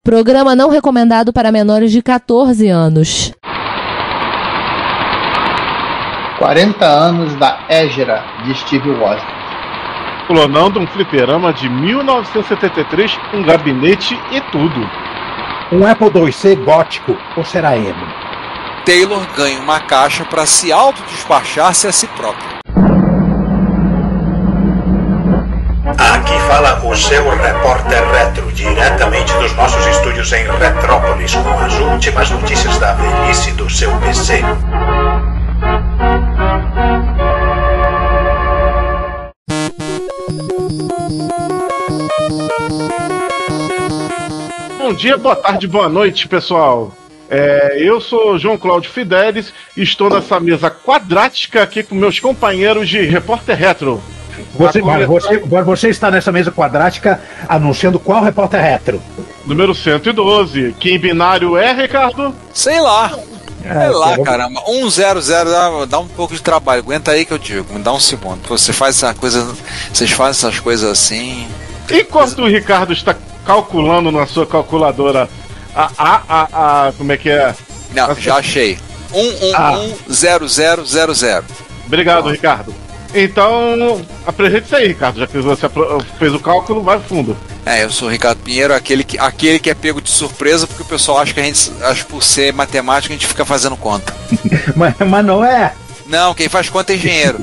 Programa não recomendado para menores de 14 anos. 40 anos da Égera, de Steve Wozniak. Clonando um fliperama de 1973 com gabinete e tudo. Um Apple IIc gótico, ou será emo? Taylor ganha uma caixa para se autodespachar-se a si próprio. Aqui fala o seu repórter retro, diretamente dos nossos estúdios em Retrópolis, com as últimas notícias da velhice do seu PC. Bom dia, boa tarde, boa noite, pessoal. Eu sou João Cláudio Fidelis e estou nessa mesa quadrática aqui com meus companheiros de Repórter Retro. Você está nessa mesa quadrática anunciando qual Repórter Retro? Número 112. Que em binário é, Ricardo? Sei lá. Sei lá, caramba. 100 dá um pouco de trabalho. Aguenta aí que eu digo. Me dá um segundo. Você faz essa coisa. Vocês fazem essas coisas assim. Enquanto o Ricardo está calculando na sua calculadora como é que é? Não, já achei. 1110000. Obrigado, Ricardo. Então, apresente isso aí, Ricardo. Já que você fez o cálculo, vai fundo. Eu sou o Ricardo Pinheiro, aquele que é pego de surpresa, porque o pessoal acha que acha por ser matemática, a gente fica fazendo conta. mas não é? Não, quem faz conta é engenheiro.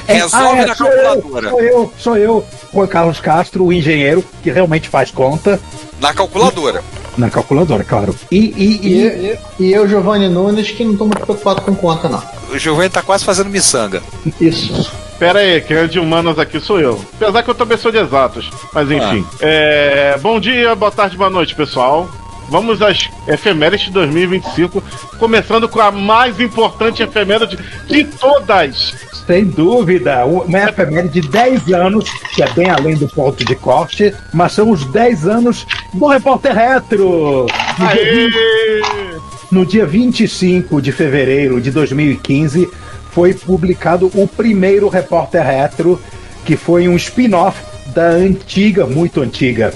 Resolve na calculadora. Sou eu, Juan Carlos Castro, o engenheiro que realmente faz conta. Na calculadora. Na calculadora, claro. E eu, Giovanni Nunes, que não tô muito preocupado com conta, não. O Giovanni tá quase fazendo miçanga. Isso. Pera aí, quem é de humanas aqui sou eu. Apesar que eu também sou de exatos. Mas enfim. Bom dia, boa tarde, boa noite, pessoal. Vamos às efemérides de 2025, começando com a mais importante efeméride de todas. Sem dúvida, uma efeméride de 10 anos, que é bem além do ponto de corte, mas são os 10 anos do Repórter Retro. No dia 25 de fevereiro de 2015, foi publicado o primeiro Repórter Retro, que foi um spin-off da antiga, muito antiga,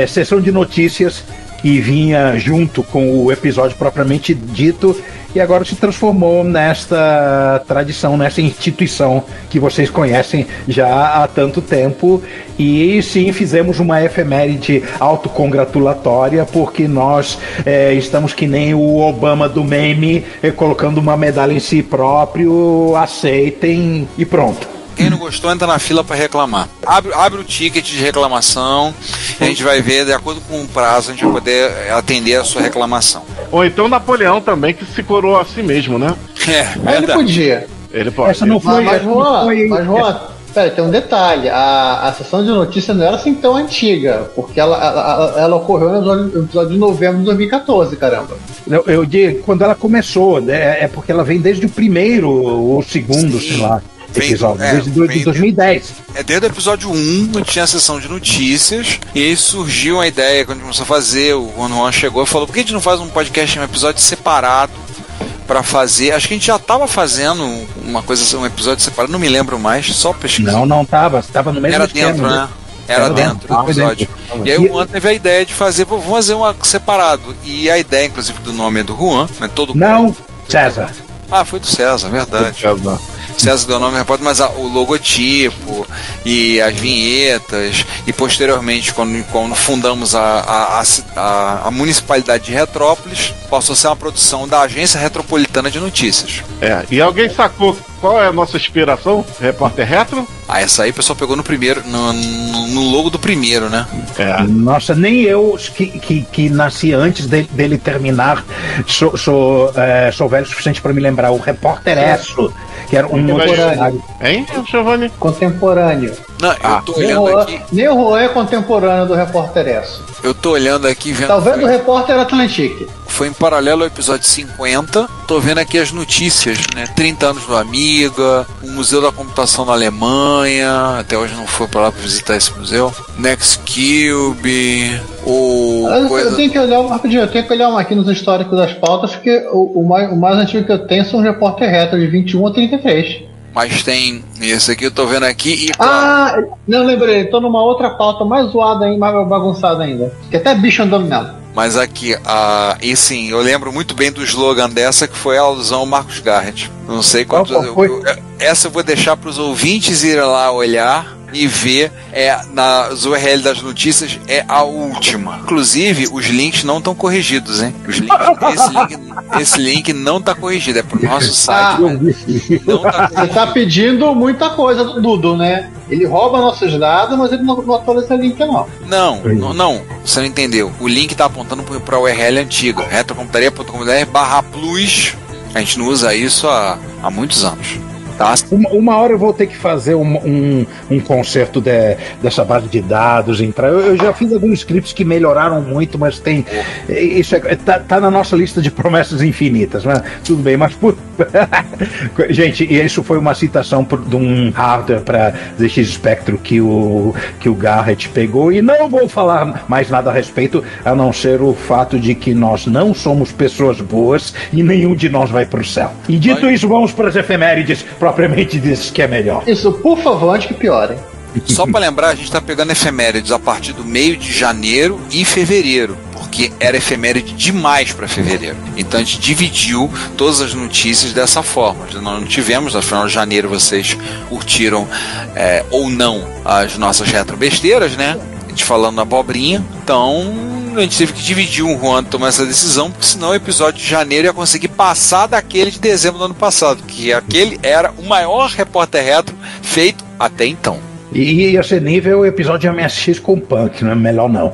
sessão de notícias, que vinha junto com o episódio propriamente dito, e agora se transformou nesta tradição, nessa instituição que vocês conhecem já há tanto tempo. E sim, fizemos uma efeméride autocongratulatória, porque nós estamos que nem o Obama do meme, colocando uma medalha em si próprio. Aceitem e pronto. Quem não gostou, entra na fila para reclamar. Abre o ticket de reclamação e a gente vai ver, de acordo com o prazo, a gente vai poder atender a sua reclamação. Ou então Napoleão também, que se coroou a si mesmo, né? Ele podia. Ele pode. Essa não foi. Mas Juan, pera, tem um detalhe. A sessão de notícias não era assim tão antiga, porque ela ocorreu no episódio de novembro de 2014, caramba. Eu digo, quando ela começou, é porque ela vem desde o primeiro ou segundo, sei lá. Episódio, desde 2010. Desde o episódio 1 tinha a sessão de notícias, e aí surgiu a ideia, quando a gente começou a fazer, o Juan chegou e falou: por que a gente não faz um podcast, um episódio separado pra fazer? Acho que a gente já tava fazendo um episódio separado, não me lembro mais, só pesquisar. Não tava no mesmo Era esquema, dentro, né? Era dentro do episódio. E aí o Juan teve a ideia de fazer, vamos fazer um separado. E a ideia, inclusive, do nome é do Juan, né? César. Foi do César, verdade. César deu o nome, mas o logotipo e as vinhetas, e posteriormente, quando fundamos a Municipalidade de Retrópolis, passou a ser uma produção da Agência Retropolitana de Notícias. E alguém sacou qual é a nossa inspiração? Repórter Retro? Essa aí o pessoal pegou no primeiro, no logo do primeiro, né? Nossa, nem eu, que nasci antes dele terminar, sou velho o suficiente para me lembrar. O Repórter Esso, que era um contemporâneo. Hein, Giovanni? Contemporâneo. Não, eu tô olhando aqui. Nem o Juan é contemporâneo do Repórter Esso. Eu tô olhando aqui, vendo. Talvez do Repórter Atlantique. Foi em paralelo ao episódio 50. Tô vendo aqui as notícias, né? 30 anos do Amiga, o Museu da Computação na Alemanha. Até hoje não fui pra lá pra visitar esse museu. Nextcube. Eu tenho que olhar rapidinho, eu tenho que olhar aqui nos históricos das pautas, porque o mais antigo que eu tenho são os Repórter Retro de 21 a 33. Mas tem isso aqui, eu tô vendo aqui e... Não, lembrei, tô numa outra pauta mais zoada ainda, mais bagunçada ainda. Que até bicho andando nela. Mas aqui, e sim, eu lembro muito bem do slogan dessa, que foi a alusão ao Marcus Garrett. Não sei quantos... Essa eu vou deixar para os ouvintes irem lá olhar e ver, nas URL das notícias, é a última. Inclusive, os links não estão corrigidos, hein? Esse link não está corrigido, é pro nosso site. Não tá Você está pedindo muita coisa do Dudu, né? Ele rouba nossos dados, mas ele não atualiza esse link, não. Não, você não entendeu. O link está apontando para a URL antiga, retrocomputaria.com.br/plus. A gente não usa isso há muitos anos. Tá. Uma hora eu vou ter que fazer um conserto dessa base de dados. Eu já fiz alguns scripts que melhoraram muito, mas tem. Isso tá na nossa lista de promessas infinitas, né? Tudo bem, mas gente, isso foi uma citação de um hardware para ZX Spectrum que o Garrett pegou, e não vou falar mais nada a respeito, a não ser o fato de que nós não somos pessoas boas e nenhum de nós vai pro céu. E dito isso, vamos para as efemérides propriamente disso, que é melhor. Isso, por favor, antes que piore. Só para lembrar, a gente está pegando efemérides a partir do meio de janeiro e fevereiro, porque era efeméride demais para fevereiro. Então a gente dividiu todas as notícias dessa forma. Nós não tivemos, no final de janeiro vocês curtiram ou não as nossas retrobesteiras, né? A gente falando abobrinha. Então a gente teve que dividir um Juan tomar essa decisão, porque senão o episódio de janeiro ia conseguir passar daquele de dezembro do ano passado, que aquele era o maior repórter retro feito até então. E ia ser nível episódio de MSX com o Punk, não é melhor não.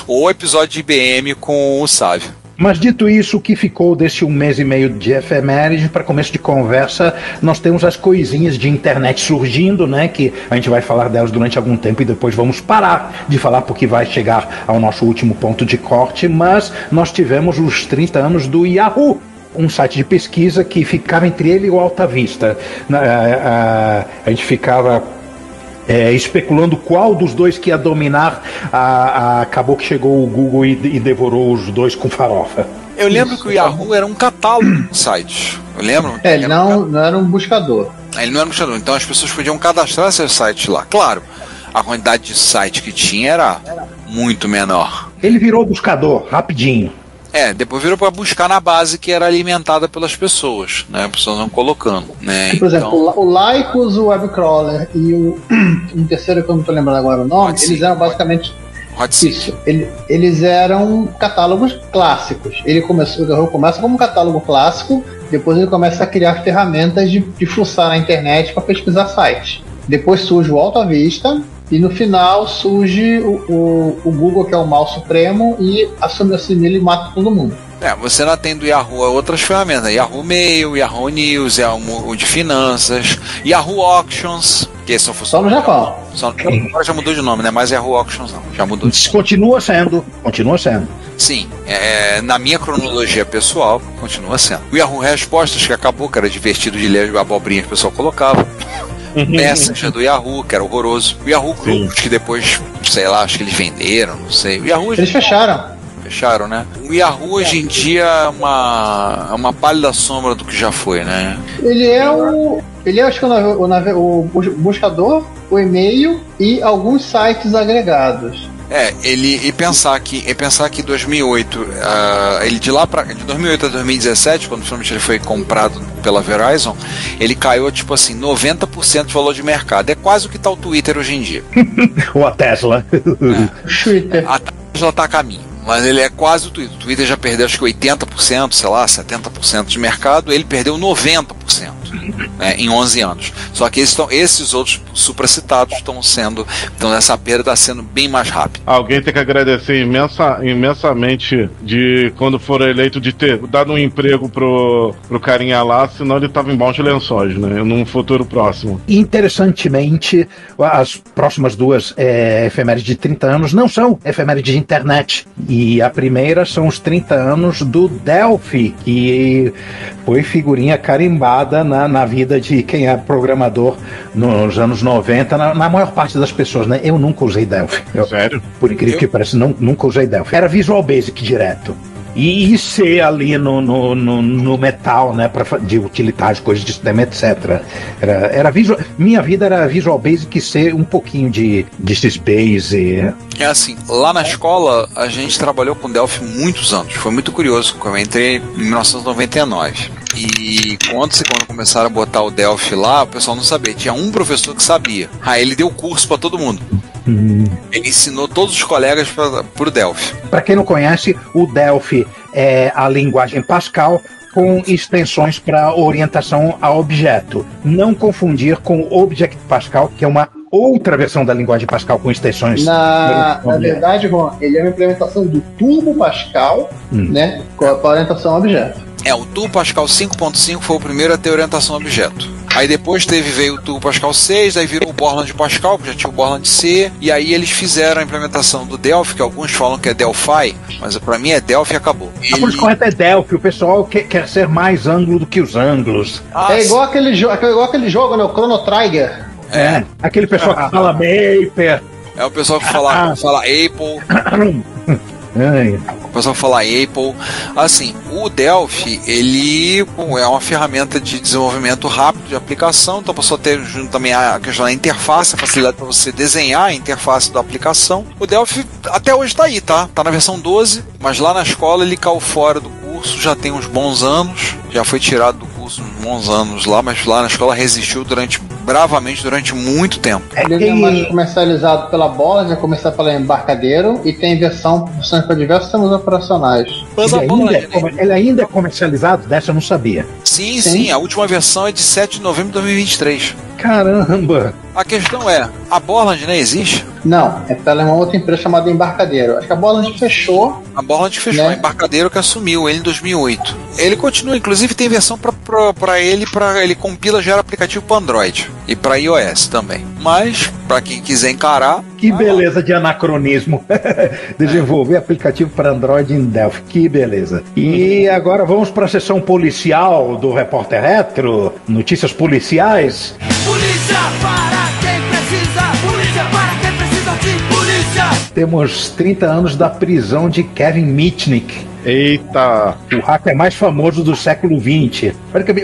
Ou episódio de IBM com o Sávio. Mas dito isso, o que ficou desse 1 mês e meio de efeméride, para começo de conversa, nós temos as coisinhas de internet surgindo, né? Que a gente vai falar delas durante algum tempo e depois vamos parar de falar porque vai chegar ao nosso último ponto de corte. Mas nós tivemos os 30 anos do Yahoo! Um site de pesquisa que ficava entre ele e o Alta Vista. A gente ficava especulando qual dos dois que ia dominar. Acabou que chegou o Google e devorou os dois com farofa. Eu lembro que o Yahoo era um catálogo de sites. Eu lembro? Ele não era um buscador. Ele não era um buscador. Então as pessoas podiam cadastrar seus sites lá. Claro, a quantidade de site que tinha era muito menor. Ele virou buscador, rapidinho. Depois virou para buscar na base que era alimentada pelas pessoas, né? As pessoas não colocando, né? Por exemplo, o Lycos, o Webcrawler e um terceiro que eu não estou lembrando agora o nome, eles eram basicamente isso. Eles eram catálogos clássicos. O Yahoo começa como um catálogo clássico, depois ele começa a criar ferramentas de fuçar na internet para pesquisar sites. Depois surge o Alta Vista. E no final surge o Google, que é o mal supremo, e assimila e mata todo mundo. Você não tem do Yahoo outras ferramentas. Yahoo Mail, Yahoo News, Yahoo de finanças, Yahoo Auctions, que são só no Japão. Agora já mudou de nome, né? Mas Yahoo Auctions não. Já mudou de nome. Continua sendo. Sim, na minha cronologia pessoal, continua sendo. O Yahoo Respostas, que acabou, que era divertido de ler a abobrinha que o pessoal colocava. Messenger do Yahoo, que era horroroso. O Yahoo Groups, que depois, sei lá, acho que eles venderam, não sei. O Yahoo, eles fecharam. Fecharam, né? O Yahoo hoje em dia é uma pálida sombra do que já foi, né? Ele acho que o buscador, o e-mail e alguns sites agregados. E pensar que 2008, de 2008 a 2017, quando finalmente ele foi comprado pela Verizon, ele caiu tipo assim 90% de valor de mercado. É quase o que tá o Twitter hoje em dia. Ou a Tesla. Twitter. A Tesla tá a caminho, mas ele é quase o Twitter. O Twitter já perdeu acho que 80%, sei lá, 70% de mercado, ele perdeu 90%. Em 11 anos. Só que esses outros supracitados essa perda está sendo bem mais rápida. Alguém tem que agradecer imensamente de quando for eleito de ter dado um emprego pro carinha lá, senão ele estava em bons lençóis, né? Num futuro próximo. Interessantemente, as próximas duas efemérides de 30 anos não são efemérides de internet. E a primeira são os 30 anos do Delphi, que foi figurinha carimbada na vida de quem é programador nos anos 90, na maior parte das pessoas, né? Eu nunca usei Delphi. Sério? Por incrível que pareça, nunca usei Delphi. Era Visual Basic direto. E C ali no metal, né? De utilitários, coisas de sistema, etc. Era minha vida era Visual Basic e C, um pouquinho de C-Base. É assim, lá na escola a gente trabalhou com Delphi muitos anos. Foi muito curioso, eu entrei em 1999. E quando começaram a botar o Delphi lá, o pessoal não sabia. Tinha um professor que sabia. Aí ele deu curso para todo mundo. Ele ensinou todos os colegas para o Delphi. Para quem não conhece, o Delphi é a linguagem Pascal com extensões para orientação a objeto. Não confundir com Object Pascal, que é uma outra versão da linguagem Pascal com extensões. Na verdade, Ron, ele é uma implementação do Turbo Pascal, né, com a orientação a objeto. O Turbo Pascal 5.5 foi o primeiro a ter orientação a objeto. Aí depois veio o Turbo Pascal 6, aí virou o Borland Pascal, que já tinha o Borland C, e aí eles fizeram a implementação do Delphi, que alguns falam que é Delphi, mas pra mim é Delphi e acabou. A coisa correta é Delphi, o pessoal quer ser mais ângulo do que os ângulos. É igual aquele jogo, né, o Chrono Trigger. Aquele pessoal que fala Maper. É o pessoal que fala Apple. O pessoal fala Apple. Assim, o Delphi, ele é uma ferramenta de desenvolvimento rápido de aplicação, então passou a ter junto também a questão da interface, a facilidade para você desenhar a interface da aplicação. O Delphi até hoje está aí, tá na versão 12, mas lá na escola ele caiu fora do curso, já tem uns bons anos, já foi tirado do curso uns bons anos lá, mas lá na escola resistiu bravamente durante muito tempo. Ele é mais comercializado pela Bola, já começar pela Embarcadero, e tem versões para diversos sistemas operacionais. Ele ainda é comercializado? Dessa eu não sabia. Sim, a última versão é de 7 de novembro de 2023. Caramba! A questão é, a Borland não existe? Não, é pela uma outra empresa chamada Embarcadero. Acho que a Borland fechou. A Borland fechou, né? A Embarcadero que assumiu ele em 2008. Ele continua, inclusive tem versão para ele compila, gera aplicativo para Android e para iOS também. Mas, para quem quiser encarar... Que beleza de anacronismo. Desenvolver aplicativo para Android em Delphi. Que beleza. E agora vamos para a sessão policial do Repórter Retro. Notícias policiais. Polícia para quem precisa. Polícia para quem precisa de polícia. Temos 30 anos da prisão de Kevin Mitnick. Eita! O hacker mais famoso do século XX.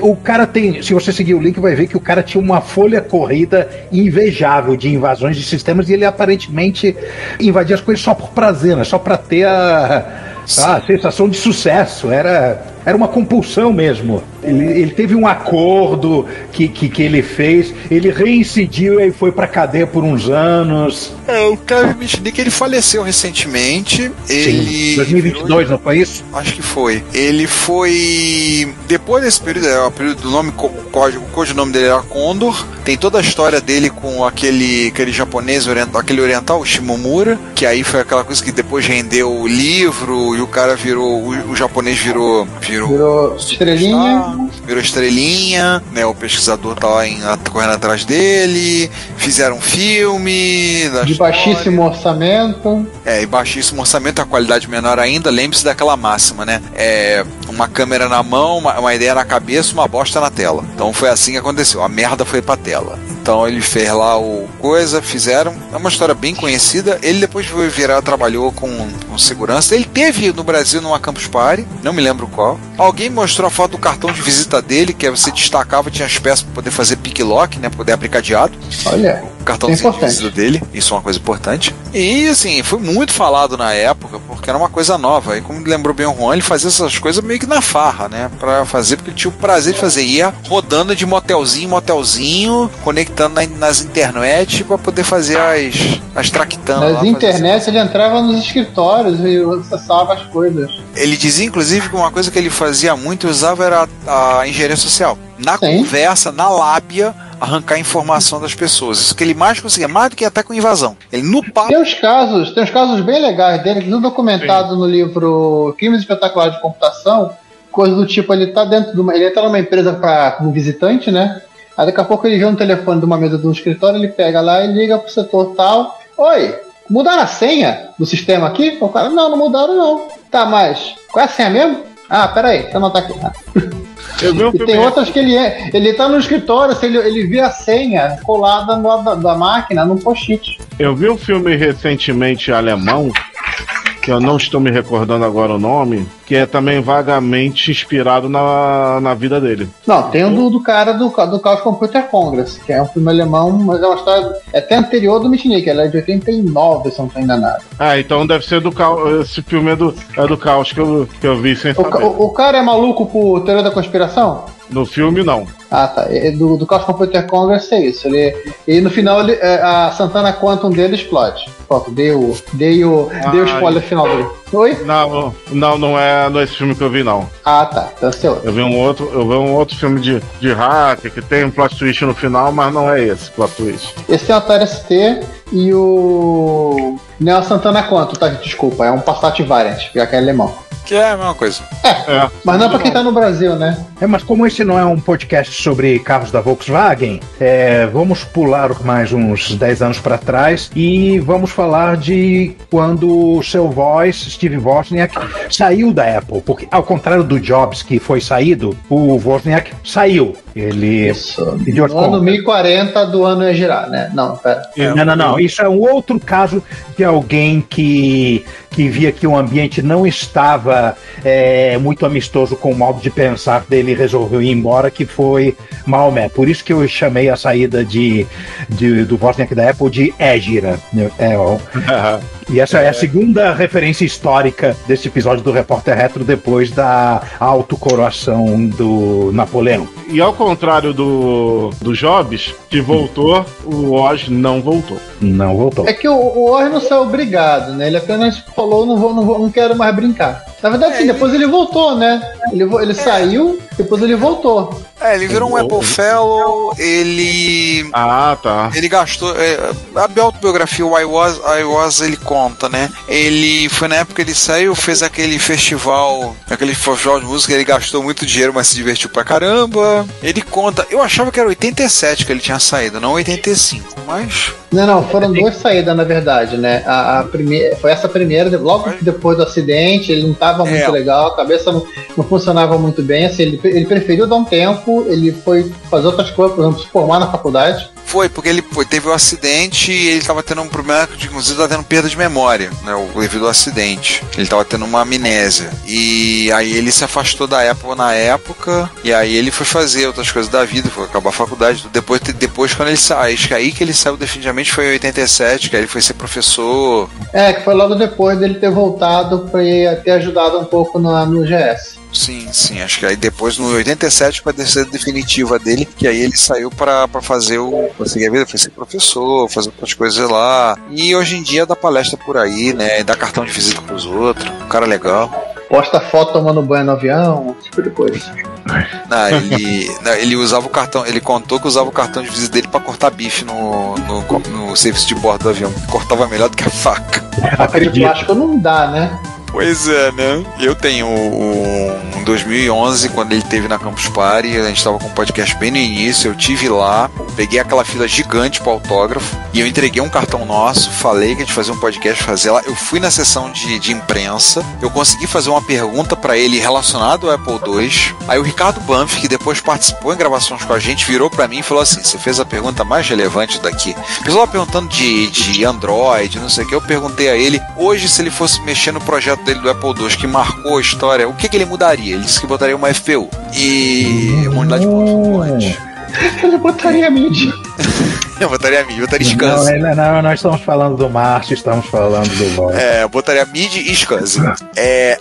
O cara tem, se você seguir o link, vai ver que o cara tinha uma folha corrida invejável de invasões de sistemas e ele aparentemente invadia as coisas só por prazer, né? Só pra ter a sensação de sucesso. Era uma compulsão mesmo. Ele teve um acordo que ele fez, ele reincidiu e foi pra cadeia por uns anos. O Kevin Mitnick, ele faleceu recentemente. Sim, 2022, não foi isso? Acho que foi. Ele foi... Depois desse período, o período do nome, o codinome dele era Condor. Tem toda a história dele com aquele japonês, aquele oriental, o Shimomura, que aí foi aquela coisa que depois rendeu o livro e o cara virou... O japonês virou estrelinha. Virou estrelinha, né? O pesquisador tá lá correndo atrás dele. Fizeram um filme de baixíssimo orçamento. E baixíssimo orçamento, a qualidade menor ainda. Lembre-se daquela máxima, né? Uma câmera na mão, uma ideia na cabeça, uma bosta na tela. Então foi assim que aconteceu. A merda foi pra tela. Então ele fez lá fizeram. É uma história bem conhecida. Ele depois trabalhou com segurança. Ele teve no Brasil numa Campus Party, não me lembro qual. Alguém mostrou a foto do cartão de visita dele, que você destacava, tinha as peças para poder fazer pick lock, né, poder abrir cadeado. Olha, o cartãozinho de visita dele, isso é uma coisa importante. E assim, foi muito falado na época, porque era uma coisa nova. E como lembrou bem o Juan, ele fazia essas coisas meio que na farra, né, para fazer, porque ele tinha o prazer de fazer. Ia rodando de motelzinho em motelzinho, conectando nas internet para poder fazer as traquitanas. Nas internet ele entrava nos escritórios e acessava as coisas. Ele dizia, inclusive, que uma coisa que ele fazia muito, usava era a engenharia social. Na conversa, na lábia, arrancar informação das pessoas. Isso que ele mais conseguia, mais do que até com invasão. Ele no papo... Tem uns casos bem legais dele, no documentado no livro Crimes Espetaculares de Computação, coisa do tipo, ele tá ele entra numa empresa como visitante, né? Aí daqui a pouco ele vê um telefone de uma mesa de um escritório, ele pega lá e liga pro setor tal. Oi, mudaram a senha do sistema aqui? O cara, não mudaram não. Tá, mas qual é a senha mesmo? Ah, peraí, deixa eu anotar aqui. E tem outras que ele tá no escritório, ele vê a senha colada no lado da máquina, num post-it. Eu vi um filme recentemente alemão que eu não estou me recordando agora o nome, que é também vagamente inspirado na vida dele. Não, tem o do cara do Chaos Computer Congress, que é um filme alemão, mas é uma história até anterior do Mitnick, ela é de 89, se eu não estou enganado. Ah, então deve ser do Chaos, esse filme é do Chaos que eu vi sem saber. O cara é maluco por teoria da conspiração? No filme, não. Ah, tá. Do Chaos Computer Congress é isso. E no final a Santana Quantum dele explode. Pronto, dei o spoiler final dele. Oi? Não é esse filme que eu vi, não. Ah, tá. Então é outro. Eu vi um outro filme de hacker que tem um plot twist no final, mas não é esse plot twist. Esse tem o Atari ST e o Neo Santana Quantum, tá? Desculpa, é um Passat Variant, já que é alemão. Que é a mesma coisa. Mas não é pra quem tá no Brasil, né? Mas como esse não é um podcast sobre carros da Volkswagen, vamos pular mais uns 10 anos para trás e vamos falar de quando o seu Steve Wozniak, saiu da Apple. Porque, ao contrário do Jobs, que foi saído, o Wozniak saiu. Ele pediu no ano 1040 do ano ia girar, né? Não, pera. Não. Isso é um outro caso de alguém que via que o ambiente não estava muito amistoso com o modo de pensar dele e resolveu ir embora, que foi Maomé. Por isso que eu chamei a saída do Wozniak da Apple de Égira. E essa é a segunda referência histórica desse episódio do Repórter Retro, depois da autocoroação do Napoleão. E ao contrário do Jobs, que voltou, o Oz não voltou. Não voltou. É que o Oz não saiu obrigado, né? Ele apenas falou, não quero mais brincar. Na verdade, sim, depois ele voltou, né? Ele saiu, depois ele voltou. Ele virou um Apple Fellow, ele... Ah, tá. Ele gastou... a autobiografia, o I Was, ele conta, né? Ele foi na época que ele saiu, fez aquele festival de música, ele gastou muito dinheiro, mas se divertiu pra caramba. Ele conta... Eu achava que era 87 que ele tinha saído, não 85, mas... Não, foram duas saídas, na verdade, né? A primeira, foi essa primeira, logo depois do acidente, ele não estava muito legal, a cabeça não funcionava muito bem, assim, ele preferiu dar um tempo, ele foi fazer outras coisas, por exemplo, se formar na faculdade. Foi, porque ele teve um acidente e ele estava tendo um problema de, inclusive, estava tendo perda de memória, né, devido ao acidente. Ele estava tendo uma amnésia. E aí ele se afastou da Apple na época, e aí ele foi fazer outras coisas da vida, foi acabar a faculdade. Depois quando ele saiu, acho que aí que ele saiu definitivamente foi em 87, que aí ele foi ser professor. Que foi logo depois dele ter voltado para ter ajudado um pouco no GS. Sim, acho que aí depois, no 87, foi a decisão definitiva dele, que aí ele saiu pra fazer seguir a vida, foi ser professor, fazer outras coisas lá, e hoje em dia dá palestra por aí, né, dá cartão de visita pros outros, um cara legal. Posta foto tomando banho no avião, esse tipo de coisa. Ele usava o cartão, ele contou que usava o cartão de visita dele pra cortar bife no serviço de bordo do avião, cortava melhor do que a faca. Aquele plástico não dá, né? Pois é, né? Eu tenho em 2011, quando ele esteve na Campus Party, a gente estava com o podcast bem no início, eu tive lá, peguei aquela fila gigante para autógrafo e eu entreguei um cartão nosso, falei que a gente fazia um podcast, fazer lá, eu fui na sessão de imprensa, eu consegui fazer uma pergunta para ele relacionada ao Apple II, aí o Ricardo Banff, que depois participou em gravações com a gente, virou para mim e falou assim, você fez a pergunta mais relevante daqui. O pessoal perguntando de Android, não sei o que, eu perguntei a ele, hoje se ele fosse mexer no projeto dele do Apple II, que marcou a história, o que ele mudaria? Ele disse que botaria uma FPU e uma unidade de controle. Ele botaria MIDI. Eu botaria MIDI, botaria SCSI. Não, nós estamos falando do Márcio, estamos falando do Voz. Botaria MIDI e SCSI.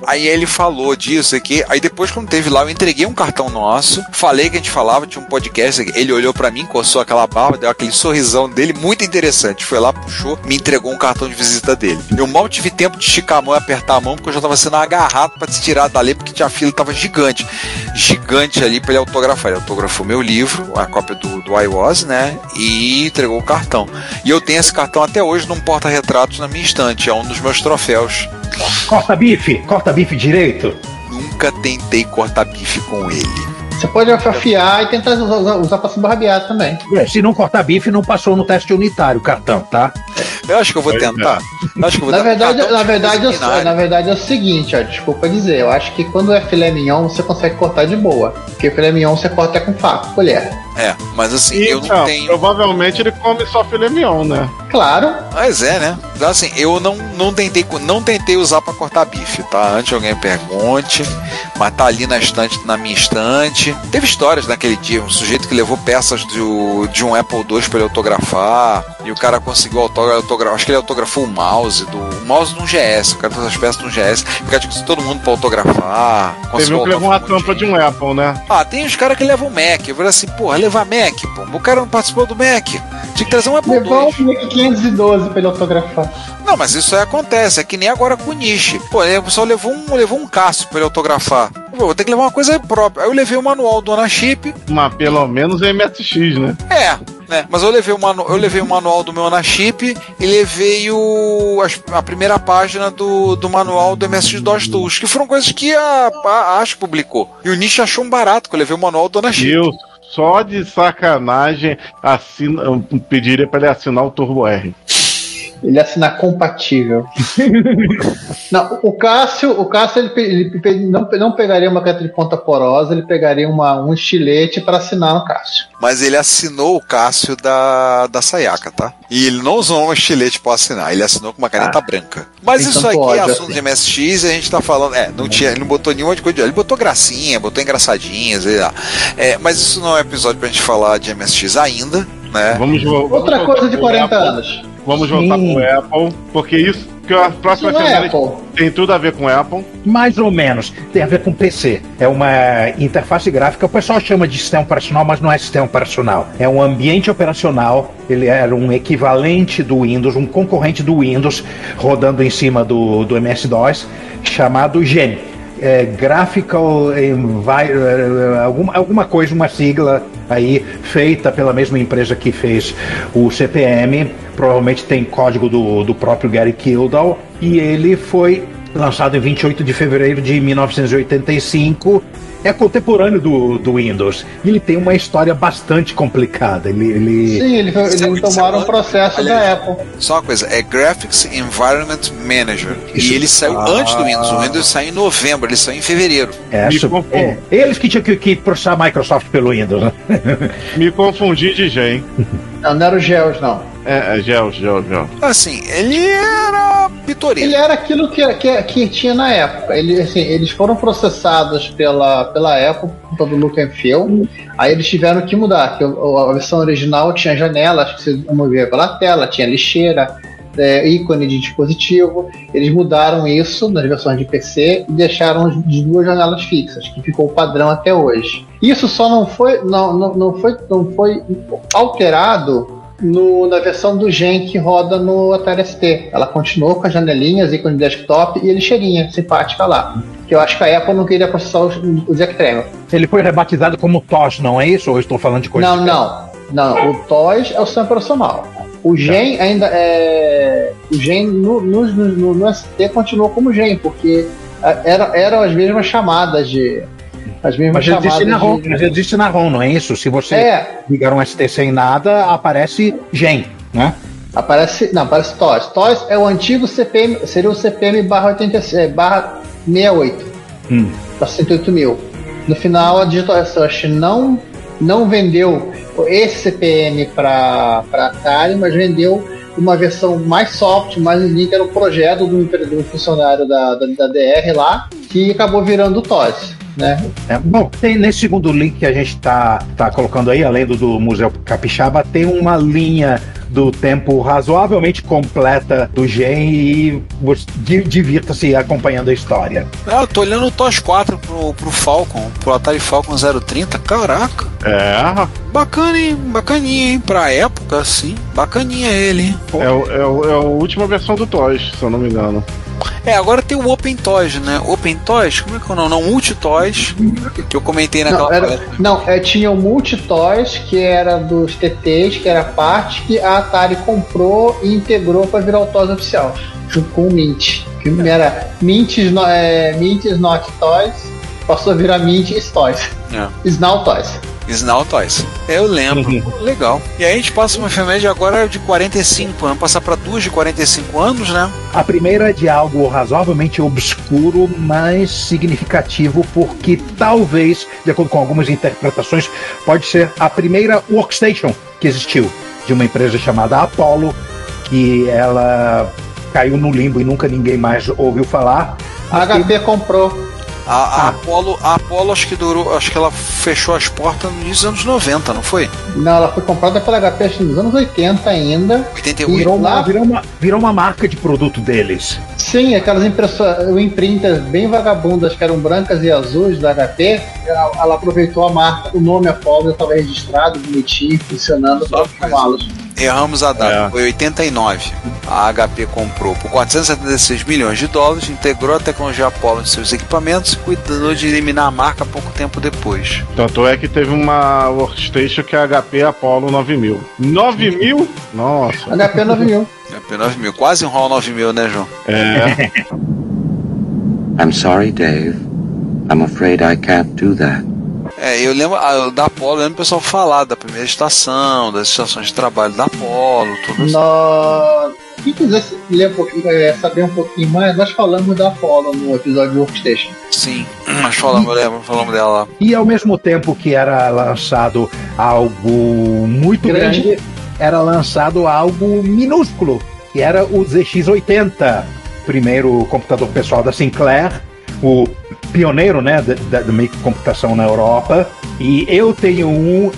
Aí ele falou disso aqui, aí depois quando teve lá, eu entreguei um cartão nosso, falei que a gente falava, tinha um podcast, ele olhou pra mim, coçou aquela barba, deu aquele sorrisão dele, muito interessante, foi lá, puxou, me entregou um cartão de visita dele. Eu mal tive tempo de esticar a mão e apertar a mão, porque eu já tava sendo agarrado pra se tirar dali, porque a fila tava gigante ali pra ele autografar. Ele autografou meu livro, a cópia do I Was, né, e entregou o cartão. E eu tenho esse cartão até hoje num porta-retratos na minha estante, é um dos meus troféus. Corta bife direito? Nunca tentei cortar bife com ele. Você pode afiar e tentar usar pra se barbear também. Se não cortar bife, não passou no teste unitário o cartão, tá? Eu acho que eu vou tentar. Na verdade é o seguinte, desculpa dizer, eu acho que quando é filé mignon você consegue cortar de boa. Porque filé mignon você corta com faca, colher. Mas assim, E, eu não tenho... Provavelmente ele come só filé mignon, né? Claro. Mas né? Então, assim, eu não tentei usar pra cortar bife, tá? Antes alguém me pergunte, mas tá ali na minha estante. Teve histórias naquele dia, um sujeito que levou peças de um Apple II pra ele autografar, e o cara conseguiu autografar, acho que ele autografou o mouse de um GS, o cara trouxe as peças de um GS, o cara tinha todo mundo pra autografar. Você viu que levou uma tampa de um Apple, né? Tem os caras que levam Mac. Eu falei assim, porra, levar Mac, pô. O cara não participou do Mac. Tinha que trazer um Apple II. Levou um Mac 512 pra ele autografar. Não, mas isso aí acontece. É que nem agora com o Nishi. Pô, o pessoal levou um Cássio pra ele autografar. Vou ter que levar uma coisa própria. Aí eu levei o manual do Anachip. Mas pelo menos é MSX, né? Né? Mas eu levei o manual do meu Anachip e levei a primeira página do manual do MSX-DOS Tools, que foram coisas que a ASCII publicou. E o Nishi achou um barato que eu levei o manual do Anachip. Eu, só de sacanagem, eu pediria pra ele assinar o Turbo R. Ele assinar compatível. Não, o Cássio ele não pegaria uma caneta de ponta porosa, ele pegaria um estilete para assinar no Cássio. Mas ele assinou o Cássio da Sayaka, tá? E ele não usou um estilete para assinar, ele assinou com uma caneta branca. Mas isso aqui é assunto de MSX e a gente tá falando. Ele não botou nenhuma coisa. Ele botou gracinha, botou engraçadinhas, mas isso não é episódio pra gente falar de MSX ainda, né? Outra coisa de 40 anos. Vamos voltar pro Apple, porque isso que a próxima efeméride tem tudo a ver com Apple. Mais ou menos, tem a ver com PC. É uma interface gráfica, o pessoal chama de sistema operacional, mas não é sistema operacional. É um ambiente operacional, ele era um equivalente do Windows, um concorrente do Windows, rodando em cima do MS-DOS, chamado GEN. Graphical alguma coisa, uma sigla aí feita pela mesma empresa que fez o CP/M, provavelmente tem código do próprio Gary Kildall, e ele foi lançado em 28 de fevereiro de 1985. É contemporâneo do Windows. Ele tem uma história bastante complicada. Sim, eles tomaram o processo da Apple. Só uma coisa, é Graphics Environment Manager. Isso. E ele saiu antes do Windows. O Windows saiu em novembro, ele saiu em fevereiro. Eles que tinham que processar a Microsoft pelo Windows, né? Me confundi de Gen. Não era o Geos, não. Geos. Assim, ele era pitoresco. Ele era aquilo que tinha na época. Eles foram processados pela Apple, pelo look and feel. Aí eles tiveram que mudar. A versão original tinha janelas que você movia pela tela, tinha lixeira, ícone de dispositivo. Eles mudaram isso nas versões de PC e deixaram de 2 janelas fixas, que ficou o padrão até hoje. Isso só não foi alterado na versão do Gen que roda no Atari ST. Ela continuou com as janelinhas, ícone de desktop e a lixeirinha simpática lá. Que eu acho que a Apple não queria processar o Jack Tramiel. Ele foi rebatizado como TOS, não é isso? Ou eu estou falando de coisa Não. O TOS é o sistema operacional. O Gen ainda é... O Gen no ST continuou como Gen, porque eram as mesmas chamadas de... Mas existe na ROM, não é isso? Se você ligar um ST sem nada, aparece Gen, né? Aparece TOS. TOS é o antigo CPM, seria o CPM barra 68, para 68 mil. No final, a Digital Research não vendeu esse CPM para Atari, mas vendeu uma versão mais soft, mais link, era um projeto de um funcionário da DR lá, que acabou virando o TOS. Né? Bom, tem nesse segundo link que a gente tá colocando aí, além do Museu Capixaba, tem uma linha do tempo razoavelmente completa do Gen e divirta-se acompanhando a história. Eu tô olhando o TOS 4 pro Falcon, pro Atari Falcon 030, caraca. Bacana, hein? Bacaninha, hein? Pra época, assim, bacaninha ele, hein? É a última versão do TOS, se eu não me engano. Agora tem o Open Toys, né? Open Toys? Como é que é o nome? Não, Multi Toys, que eu comentei naquela tinha o Multi Toys, que era dos TTs, que era parte que a Atari comprou e integrou para virar o Toys oficial, junto com o Mint. Que era Mint is Not Toys, passou a virar Mint is Toys. Is Now Toys. Snal Toys. Eu lembro. Legal. E aí a gente passa uma efeméride agora de 45. Vamos passar para 2 de 45 anos, né? A primeira é de algo razoavelmente obscuro, mas significativo, porque talvez, de acordo com algumas interpretações, pode ser a primeira workstation que existiu, de uma empresa chamada Apollo, que ela caiu no limbo e nunca ninguém mais ouviu falar. A HP comprou. A Apollo acho que ela fechou as portas nos início dos anos 90, não foi? Não, ela foi comprada pela HP acho que nos anos 80 ainda. 88. Virou uma marca de produto deles. Sim, aquelas imprinters bem vagabundas que eram brancas e azuis da HP, ela aproveitou a marca, o nome Apollo estava registrado, bonitinho, funcionando para chamá-los. Erramos a data, foi 89. A HP comprou por 476 milhões de dólares, integrou a tecnologia Apollo em seus equipamentos e cuidou de eliminar a marca pouco tempo depois. Tanto é que teve uma workstation que é a HP Apollo 9000. 9000? Nossa. HP 9000. HP 9000, quase um HAL 9000, né, João? É. I'm sorry, Dave. I'm afraid I can't do that. Eu lembro da Apollo, eu lembro o pessoal falar da primeira estação, das estações de trabalho da Apollo, tudo isso. Quem quiser saber um pouquinho mais, nós falamos da Apollo no episódio de Workstation. Sim, nós falamos dela lá. E ao mesmo tempo que era lançado algo muito grande, era lançado algo minúsculo, que era o ZX80, primeiro computador pessoal da Sinclair, o pioneiro, né, da microcomputação na Europa. E eu tenho um.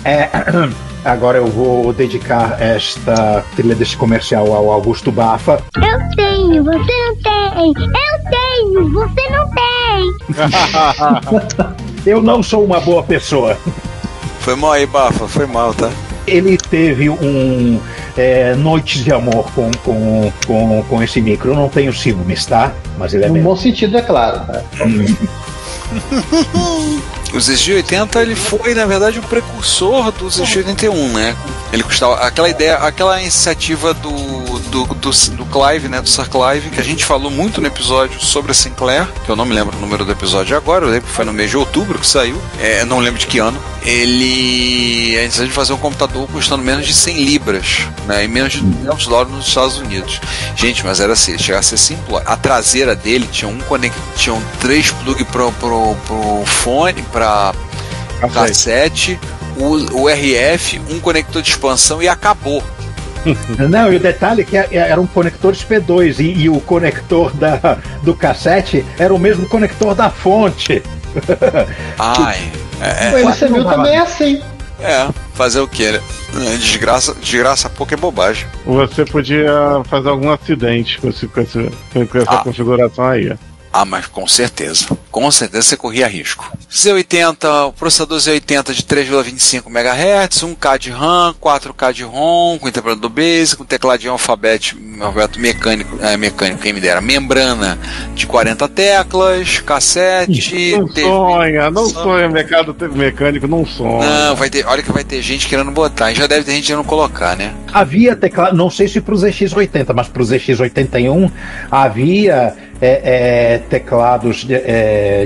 Agora eu vou dedicar esta trilha desse comercial ao Augusto Bafa. Eu tenho, você não tem. Eu tenho, você não tem. Eu não sou uma boa pessoa. Foi mal aí, Bafa, foi mal, tá? Ele teve noites de amor com esse micro. Eu não tenho ciúmes, tá? Mas ele é no bom sentido, é claro. Tá? O ZX80 ele foi, na verdade, o precursor do ZX81, né? Ele custava aquela iniciativa do Clive, né? Do Sir Clive, que a gente falou muito no episódio sobre a Sinclair, que eu não me lembro o número do episódio agora, eu lembro que foi no mês de outubro que saiu, não lembro de que ano. A gente de fazer um computador custando menos de 100 libras, né? E menos de $200 nos Estados Unidos. Gente, mas era assim, chegava a ser simples. A traseira dele tinham 3 plugs pro fone, pra cassete, o RF, um conector de expansão e acabou. Não, e o detalhe é que eram conectores P2 e o conector do cassete era o mesmo conector da fonte. Ai. O LCMU também é assim. Fazer o que? Desgraça pouco é bobagem. Você podia fazer algum acidente com essa configuração aí. Mas com certeza você corria risco. Z80, o processador Z80 de 3,25 MHz, 1K de RAM, 4K de ROM, com interpretador BASIC, com tecladinho alfabeto mecânico, quem me dera, membrana de 40 teclas, cassete. Não sonha, mercado mecânico, não sonha. Não, olha que vai ter gente querendo botar, e já deve ter gente querendo colocar, né? Havia teclado, não sei se pro ZX80, mas pro ZX81 havia teclados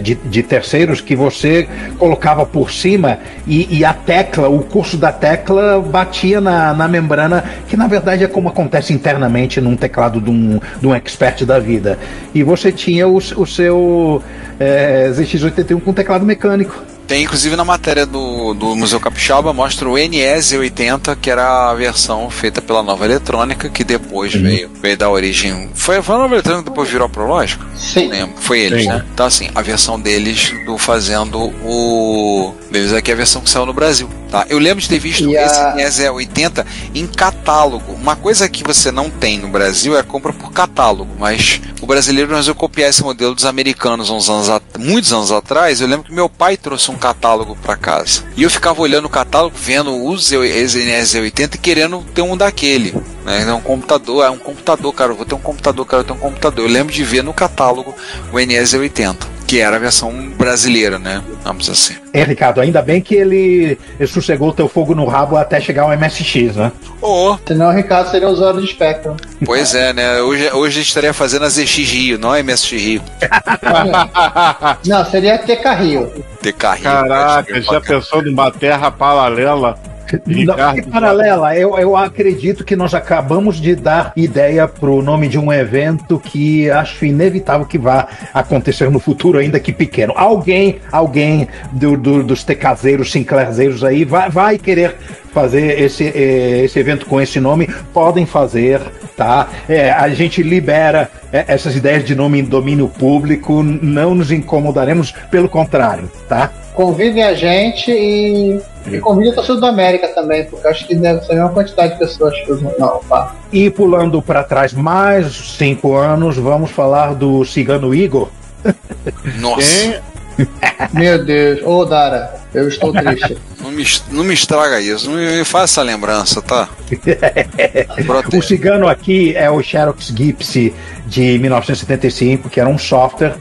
de terceiros que você colocava por cima e a tecla, o curso da tecla batia na membrana, que na verdade é como acontece internamente num teclado de um expert da vida. E você tinha o seu ZX81 com teclado mecânico. Tem, inclusive, na matéria do Museu Capixaba, mostra o NEZ80, que era a versão feita pela Nova Eletrônica, que depois veio da origem... Foi a Nova Eletrônica que depois virou a Prológico? Sim. Foi eles, né? Então, assim, a versão deles fazendo o... Deles aqui é a versão que saiu no Brasil, tá? Eu lembro de ter visto esse NEZ80 em catálogo. Uma coisa que você não tem no Brasil é a compra por catálogo, mas o brasileiro resolveu copiar esse modelo dos americanos muitos anos atrás. Eu lembro que meu pai trouxe um catálogo para casa. E eu ficava olhando o catálogo, vendo o NEZ80 e querendo ter um daquele. né? É um computador, cara, eu vou ter um computador, cara, eu tenho um computador. Eu lembro de ver no catálogo o NES-80, que era a versão brasileira, né? Vamos assim. Ricardo, ainda bem que ele sossegou o teu fogo no rabo até chegar ao MSX, né? Senão o Ricardo seria um usuário de Spectrum. Pois é, né? Hoje a gente estaria fazendo a ZX Rio, não a MSX Rio. Não, seria TK Rio. TK Rio. Caraca, já pensou numa terra paralela? Não, paralela, eu acredito que nós acabamos de dar ideia pro nome de um evento que acho inevitável que vá acontecer no futuro, ainda que pequeno. Alguém dos TKzeiros, Sinclairzeiros aí vai querer fazer esse evento com esse nome. Podem fazer, tá? A gente libera essas ideias de nome em domínio público, não nos incomodaremos, pelo contrário, tá? Convidem a gente e convidem a torcida do América também, porque acho que deve ser a mesma quantidade de pessoas que usam. Não, pá. E pulando para trás mais 5 anos, vamos falar do Cigano Igor. Nossa. Meu Deus, Dara, eu estou triste. Não me estraga isso, não me faz essa lembrança, tá? O Cigano aqui é o Xerox Gipsy de 1975, que era um software,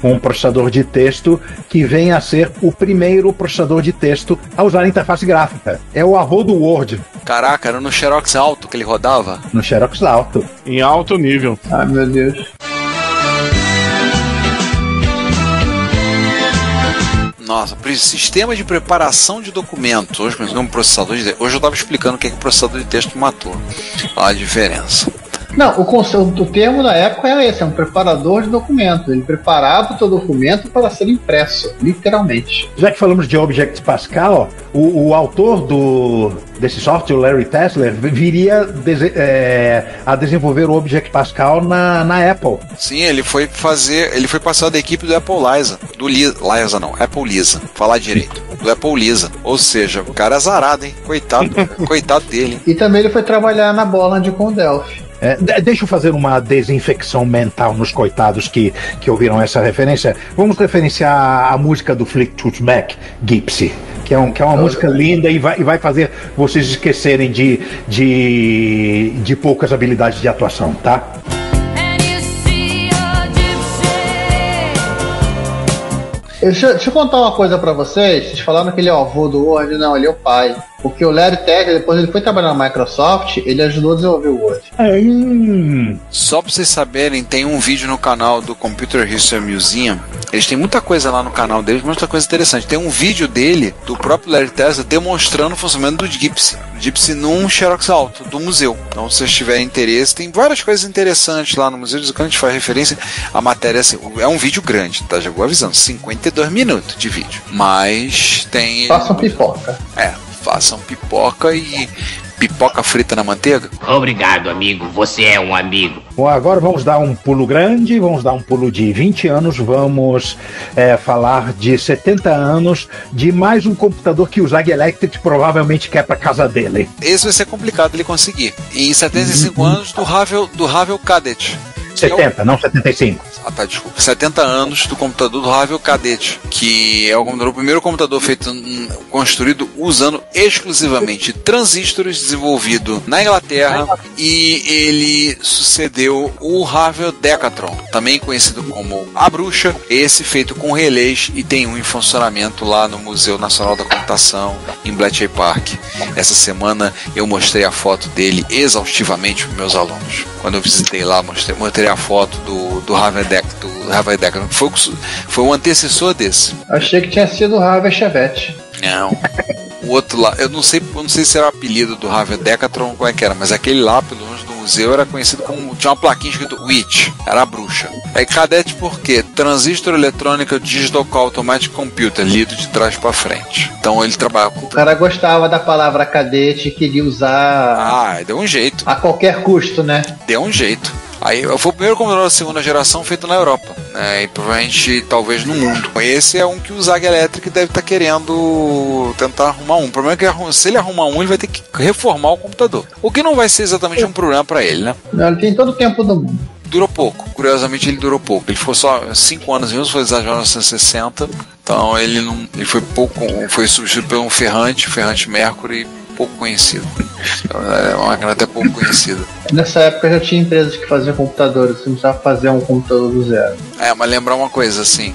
um processador de texto que vem a ser o primeiro processador de texto a usar interface gráfica. É o avô do Word. Caraca, era no Xerox Alto que ele rodava? No Xerox Alto. Em alto nível. Ai, meu Deus. Nossa, sistema de preparação de documentos. Hoje eu estava explicando o que é que o processador de texto matou. Olha a diferença. Não, o termo da época era esse, é um preparador de documentos. Ele preparava o teu documento para ser impresso, literalmente. Já que falamos de Object Pascal, o autor desse software, o Larry Tesler, viria a desenvolver o Object Pascal na Apple. Sim, ele foi passar da equipe do Apple Lisa. Apple Lisa. Falar direito. Do Apple Lisa. Ou seja, o cara é azarado, hein? Coitado dele. E também ele foi trabalhar na Bolland com o Delphi. Deixa eu fazer uma desinfecção mental nos coitados que ouviram essa referência. Vamos referenciar a música do Fleetwood Mac, Gypsy, que é uma música linda e vai fazer vocês esquecerem de poucas habilidades de atuação, tá? Deixa eu contar uma coisa pra vocês. Vocês falaram que ele é o avô do Word. Não, ele é o pai. Porque o Larry Tesler, depois ele foi trabalhar na Microsoft, ele ajudou a desenvolver o Word. Só pra vocês saberem, tem um vídeo no canal do Computer History Museum. Eles têm muita coisa lá no canal deles, muita coisa interessante. Tem um vídeo dele, do próprio Larry Tesler, demonstrando o funcionamento do Gypsy num Xerox Alto, do museu. Então, se vocês tiverem interesse, tem várias coisas interessantes lá no museu. Quando a gente faz referência, a matéria é um vídeo grande, tá? Já vou avisando, 52 minutos de vídeo. Mas tem... Façam pipoca. Façam pipoca e pipoca frita na manteiga. Obrigado, amigo. Você é um amigo. Bom, agora vamos dar um pulo grande, vamos dar um pulo de 20 anos, vamos falar de 70 anos de mais um computador que o Zag Electric provavelmente quer para casa dele. Esse vai ser complicado ele conseguir. E 75 anos do Havel Cadet. 70, não 75. Tá, desculpa. 70 anos do computador do Havel Cadet, que é o primeiro computador construído usando exclusivamente transistores, desenvolvido na Inglaterra, e ele sucedeu o Havel Decatron, também conhecido como a Bruxa, esse feito com relés e tem um em funcionamento lá no Museu Nacional da Computação em Bletchley Park. Essa semana eu mostrei a foto dele exaustivamente para meus alunos. Quando eu visitei lá, mostrei a foto do Havel Decatron, foi o antecessor desse. Achei que tinha sido o Havel Chevette. Não. O outro lá, eu não sei se era o apelido do Havel Decatron, como é que era, mas aquele lá, pelo menos do museu, era conhecido como, tinha uma plaquinha escrito Witch, era a bruxa. Aí Cadet por quê? Transistor Electronic Digital Automatic Computer, lido de trás para frente. Então ele trabalha com... O cara gostava da palavra cadete e queria usar... deu um jeito. A qualquer custo, né? Deu um jeito. Aí foi o primeiro computador da segunda geração feito na Europa, né? E provavelmente, talvez no mundo. Esse é um que o Zag Electric deve estar querendo tentar arrumar um. O problema é que se ele arrumar um, ele vai ter que reformar o computador. O que não vai ser exatamente um problema para ele, né? Não, ele tem todo o tempo do mundo. Durou pouco, curiosamente ele durou pouco. Ele ficou só 5 anos mesmo, foi exagerado em 1960. Então ele foi pouco, foi substituído por um Ferrante Mercury. pouco conhecido. É uma máquina até pouco conhecida. Nessa época já tinha empresas que faziam computadores, você não precisava fazer um computador do zero. Mas lembrar uma coisa, assim,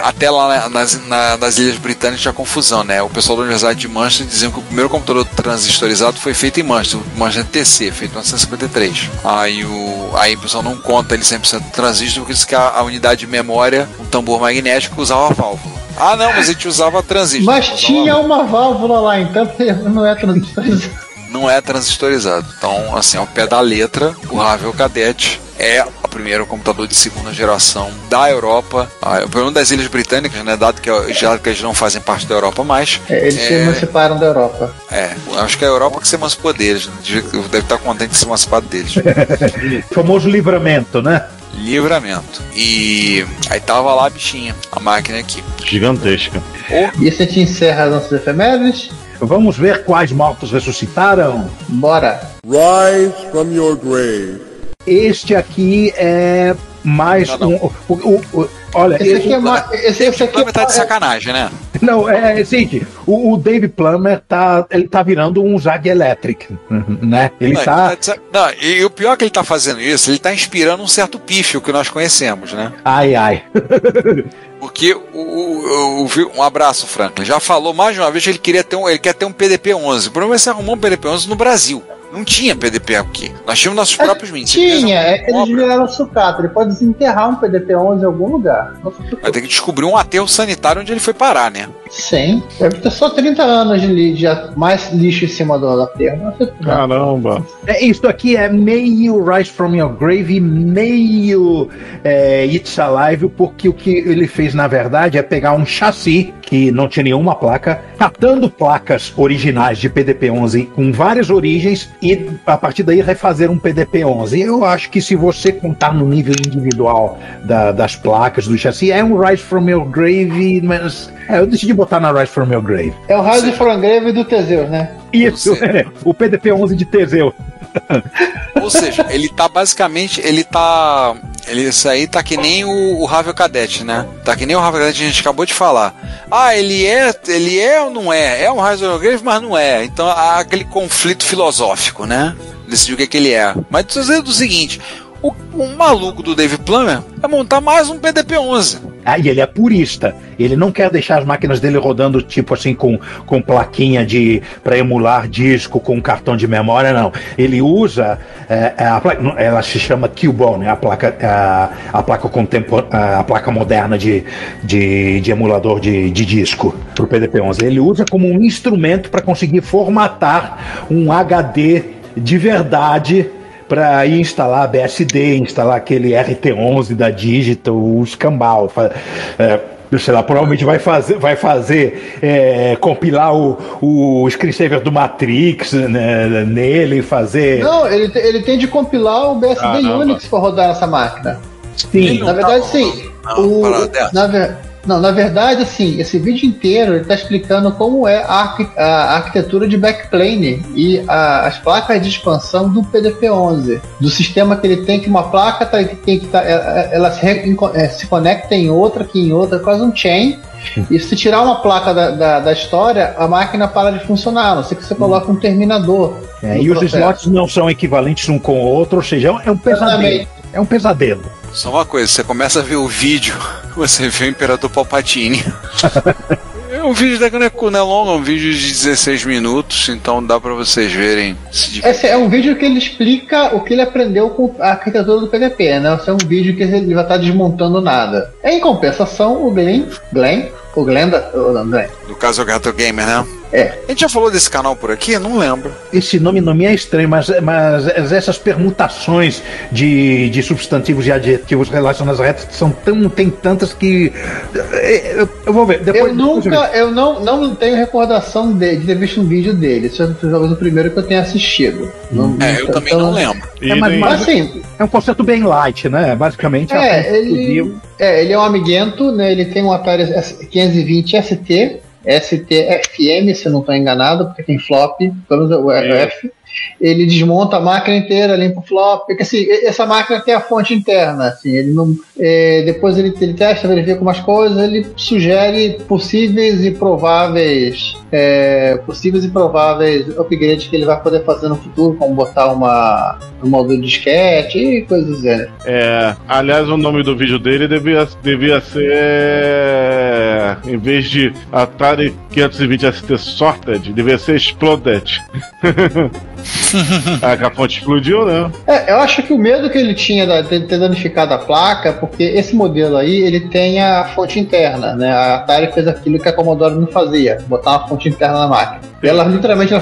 até lá nas Ilhas Britânicas tinha confusão, né? O pessoal da Universidade de Manchester diziam que o primeiro computador transistorizado foi feito em Manchester, o Manchester TC, feito em 1953. Aí o pessoal não conta ele 100% transistor, porque diz que a unidade de memória, um tambor magnético, usava válvula. Ah, não, mas a gente usava transistor. Mas tinha uma válvula lá, então não é transistorizado. Não é transistorizado. Então, assim, ao pé da letra, o Havel Cadet é o primeiro computador de segunda geração da Europa, pelo menos das Ilhas Britânicas, né? Dado que eles não fazem parte da Europa mais. Eles se emanciparam da Europa. Acho que é a Europa que se emancipou deles. Deve estar contente de se emancipar deles. Famoso livramento, né? Livramento. E aí tava lá a bichinha, a máquina aqui. Gigantesca. E esse te encerra as nossas efemérides? Vamos ver quais mortos ressuscitaram? Bora! Rise from your grave. Este aqui é mais olha, esse aqui é mais. Esse aqui tá de sacanagem, né? Não, é seguinte, o Dave Plummer ele tá virando um Jag Electric, né? E o pior é que ele tá fazendo isso, ele tá inspirando um certo pífio que nós conhecemos, né? Ai. Porque um abraço, Franklin. Já falou mais de uma vez que ele quer ter um PDP-11. O problema é que você arrumou um PDP-11 no Brasil. Não tinha PDP aqui. Nós tínhamos nossos próprios meninos. Tinha, eles viraram sucata. Ele pode desenterrar um PDP-11 em algum lugar. Vai ter que descobrir um aterro sanitário onde ele foi parar, né? Sim. Deve ter só 30 anos de mais lixo em cima do aterro. Caramba. Isso aqui é meio Rise from Your Grave, meio It's Alive, porque o que ele fez, na verdade, é pegar um chassi que não tinha nenhuma placa, catando placas originais de PDP-11 com várias origens e, a partir daí, refazer um PDP-11. Eu acho que se você contar no nível individual das placas, do chassi, é um Rise from Your Grave, mas eu decidi botar na Rise from Your Grave. É o Rise from Your Grave do Teseus, né? Isso, o PDP-11 de Teseu. Ou seja, ele tá basicamente, isso aí tá que nem o Havel Cadet, né? Tá que nem o Havel Cadet que a gente acabou de falar. Ele é ou não é? É um Rise from Your Grave, mas não é. Então há aquele conflito filosófico, né? Decidir o que ele é. Mas dizendo o seguinte, o maluco do Dave Plummer é montar mais um PDP-11. E ele é purista. Ele não quer deixar as máquinas dele rodando tipo assim com plaquinha para emular disco com cartão de memória, não. Ele usa ela se chama Cubone, a placa moderna de emulador de disco para o PDP-11. Ele usa como um instrumento para conseguir formatar um HD de verdade para instalar BSD, instalar aquele RT11 da Digital, o escambau. Sei lá, provavelmente vai fazer compilar o screensaver do Matrix, né, nele, fazer... Não, ele tem de compilar o BSD Unix para rodar nessa máquina. Sim. Na verdade, sim. Na verdade, assim, esse vídeo inteiro ele está explicando como é a arquitetura de backplane e as placas de expansão do PDP-11, do sistema que ele tem, que uma placa ela se conecta em outra, que em outra, quase um chain. E se tirar uma placa da história, a máquina para de funcionar, a não ser que você coloque um terminador. E os slots não são equivalentes um com o outro, ou seja, é um pesadelo. É um pesadelo. Só uma coisa, você começa a ver o vídeo, você vê o Imperador Palpatine. O vídeo da não é longo, é um vídeo de 16 minutos, então dá pra vocês verem. Esse é um vídeo que ele explica o que ele aprendeu com a arquitetura do PDP, né? Esse é um vídeo que ele vai estar desmontando nada. Em compensação, o Glenn. No caso é o Gato Gamer, né? A gente já falou desse canal por aqui? Não lembro. Esse nome não me é estranho, mas essas permutações de substantivos e adjetivos relacionados a retos tem tantas que eu vou ver. Depois, eu não tenho recordação de ter visto um vídeo dele. Esse é talvez o primeiro que eu tenha assistido. Eu também não lembro. Mas assim, é um conceito bem light, né? Basicamente ele é um amiguento, né? Ele tem um Atari 520 ST. STFM, se eu não estou enganado, porque tem flop, pelo menos o F. Ele desmonta a máquina inteira, limpa o flop, porque assim, essa máquina tem a fonte interna, assim, ele não, depois ele testa, verifica umas coisas, ele sugere possíveis e prováveis upgrades que ele vai poder fazer no futuro, como botar um módulo de disquete e coisas assim. Aliás, o nome do vídeo dele devia ser, em vez de Atari 520 ST Sorted, devia ser Exploded. A fonte explodiu, né? Eu acho que o medo que ele tinha de ter danificado a placa, porque esse modelo aí, ele tem a fonte interna, né? A Atari fez aquilo que a Commodore não fazia, botar uma fonte interna na máquina. E ela literalmente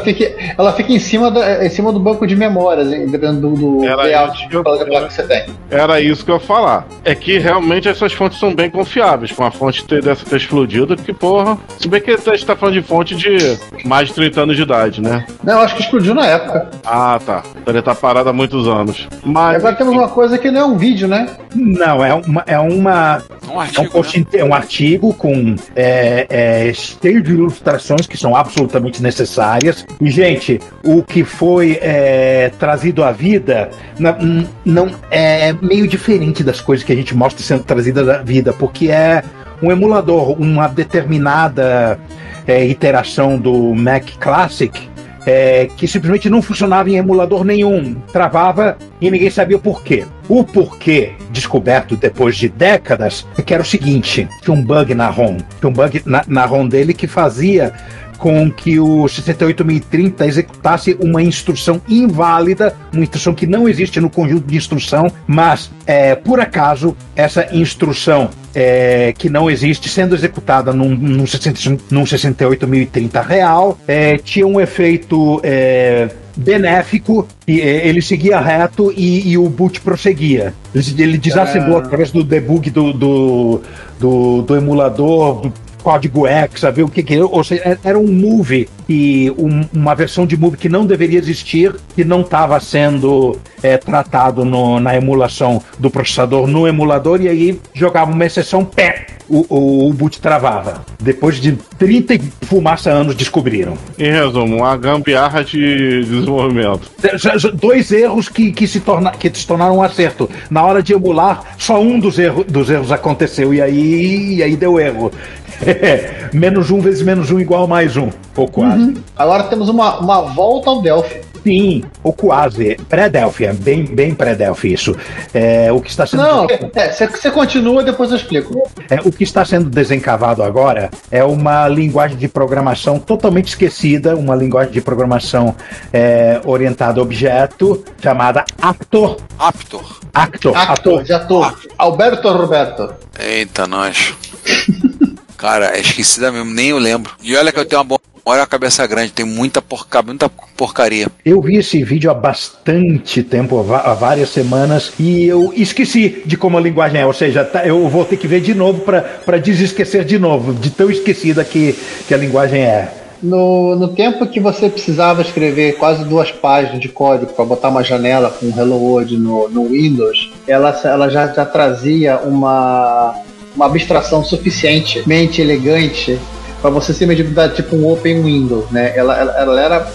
ela fica em cima do banco de memórias, dependendo do layout da placa que você tem. Era isso que eu ia falar. É que realmente essas fontes são bem confiáveis, com a fonte dessa ter explodido, porque porra, se bem que a gente tá falando de fonte de mais de 30 anos de idade, né? Não, acho que explodiu na época. Ah, tá. Então ele tá parado há muitos anos. Mas agora temos uma coisa que não é um vídeo, né? Não, é um artigo com cheio de ilustrações que são absolutamente necessárias. E, gente, o que foi trazido à vida não é meio diferente das coisas que a gente mostra sendo trazidas à vida, porque é um emulador, uma determinada iteração do Mac Classic, que simplesmente não funcionava em emulador nenhum, travava e ninguém sabia o porquê. O porquê, descoberto depois de décadas, é que era o seguinte: tinha um bug na ROM, na ROM dele que fazia com que o 68030 executasse uma instrução inválida, uma instrução que não existe no conjunto de instrução, mas, por acaso, essa instrução que não existe, sendo executada num 68030 real, tinha um efeito benéfico, e ele seguia reto e o boot prosseguia. Ele desassemblou através do debug do emulador, do código X, saber o que é, ou seja, era um move e uma versão de move que não deveria existir, que não estava sendo tratado na emulação do processador no emulador, e aí jogava uma exceção, o boot travava. Depois de 30 e fumaça anos descobriram. Em resumo, uma gambiarra de desenvolvimento. 2 erros que se tornaram um acerto. Na hora de emular, só um dos erros aconteceu, e aí deu erro. -1 vezes -1 igual a mais 1, ou quase. Agora temos uma volta ao Delphi. Sim, ou quase. Pré-Delphi, bem pré-Delphi isso. O que está sendo... Não, você continua, depois eu explico. O que está sendo desencavado agora é uma linguagem de programação totalmente esquecida, uma linguagem de programação orientada a objeto, chamada Actor. Actor, de ator. Alberto Roberto. Eita, nós. Cara, é esquecida mesmo, nem eu lembro. E olha que eu tenho uma boa memória, a cabeça grande, tem muita porcaria. Eu vi esse vídeo há bastante tempo, há várias semanas, e eu esqueci de como a linguagem é, ou seja, eu vou ter que ver de novo para desesquecer de novo, de tão esquecida que a linguagem é. No tempo que você precisava escrever quase 2 páginas de código para botar uma janela com Hello World no Windows, ela já trazia uma abstração suficientemente elegante para você se medir tipo um Open Windows, né? Ela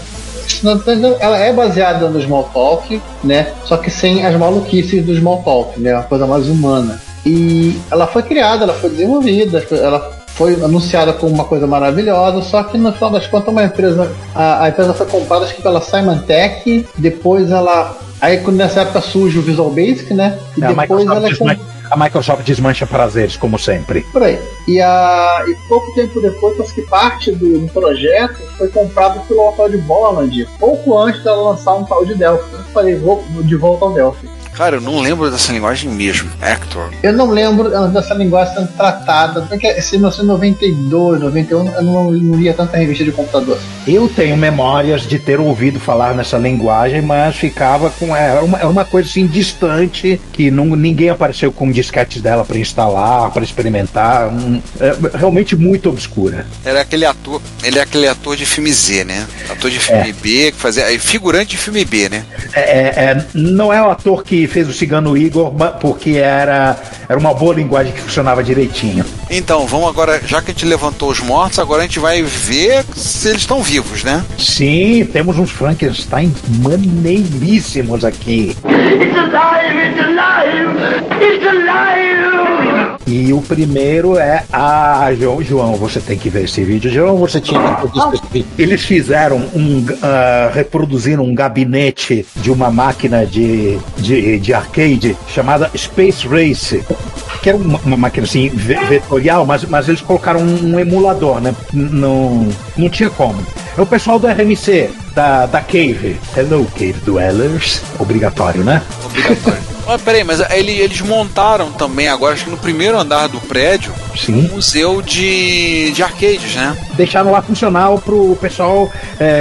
é baseada no Smalltalk, né? Só que sem as maluquices do Smalltalk, né? Uma coisa mais humana. E ela foi criada, ela foi desenvolvida, ela foi anunciada como uma coisa maravilhosa, só que no final das contas a empresa foi comprada, acho que pela Symantec, depois aí nessa época surge o Visual Basic, né? E depois a Microsoft desmancha prazeres, como sempre. Por aí. E pouco tempo depois, parece que parte do projeto foi comprado pelo tal de Bolland, pouco antes dela lançar um tal de Delphi. Eu falei, vou de volta ao Delphi. Cara, eu não lembro dessa linguagem mesmo, Actor. Eu não lembro dessa linguagem sendo tratada, porque em 1992, 91, eu não lia tanta revista de computador. Eu tenho memórias de ter ouvido falar nessa linguagem, mas ficava com... Era uma coisa assim distante, que ninguém apareceu com disquetes dela para instalar, para experimentar. Realmente muito obscura. Ele é aquele ator de filme Z, né? Ator de filme B, que fazia... figurante de filme B, né? Não é o ator que que fez o Cigano Igor porque era uma boa linguagem que funcionava direitinho. Então, vamos agora, já que a gente levantou os mortos, agora a gente vai ver se eles estão vivos, né? Sim, temos uns Frankenstein maneiríssimos aqui. It's alive! It's alive! It's alive! E o primeiro é João, você tem que ver esse vídeo. João, você tinha que... Eles fizeram reproduziram um gabinete de uma máquina de arcade chamada Space Race, que era uma máquina assim vetorial, mas eles colocaram um emulador, né? Não tinha como. É o pessoal do RMC, da Cave. Hello, Cave Dwellers. Obrigatório, né? Obrigatório. Mas peraí, mas eles montaram também agora, acho que no primeiro andar do prédio, sim, um museu de arcades, né? Deixaram lá funcional pro pessoal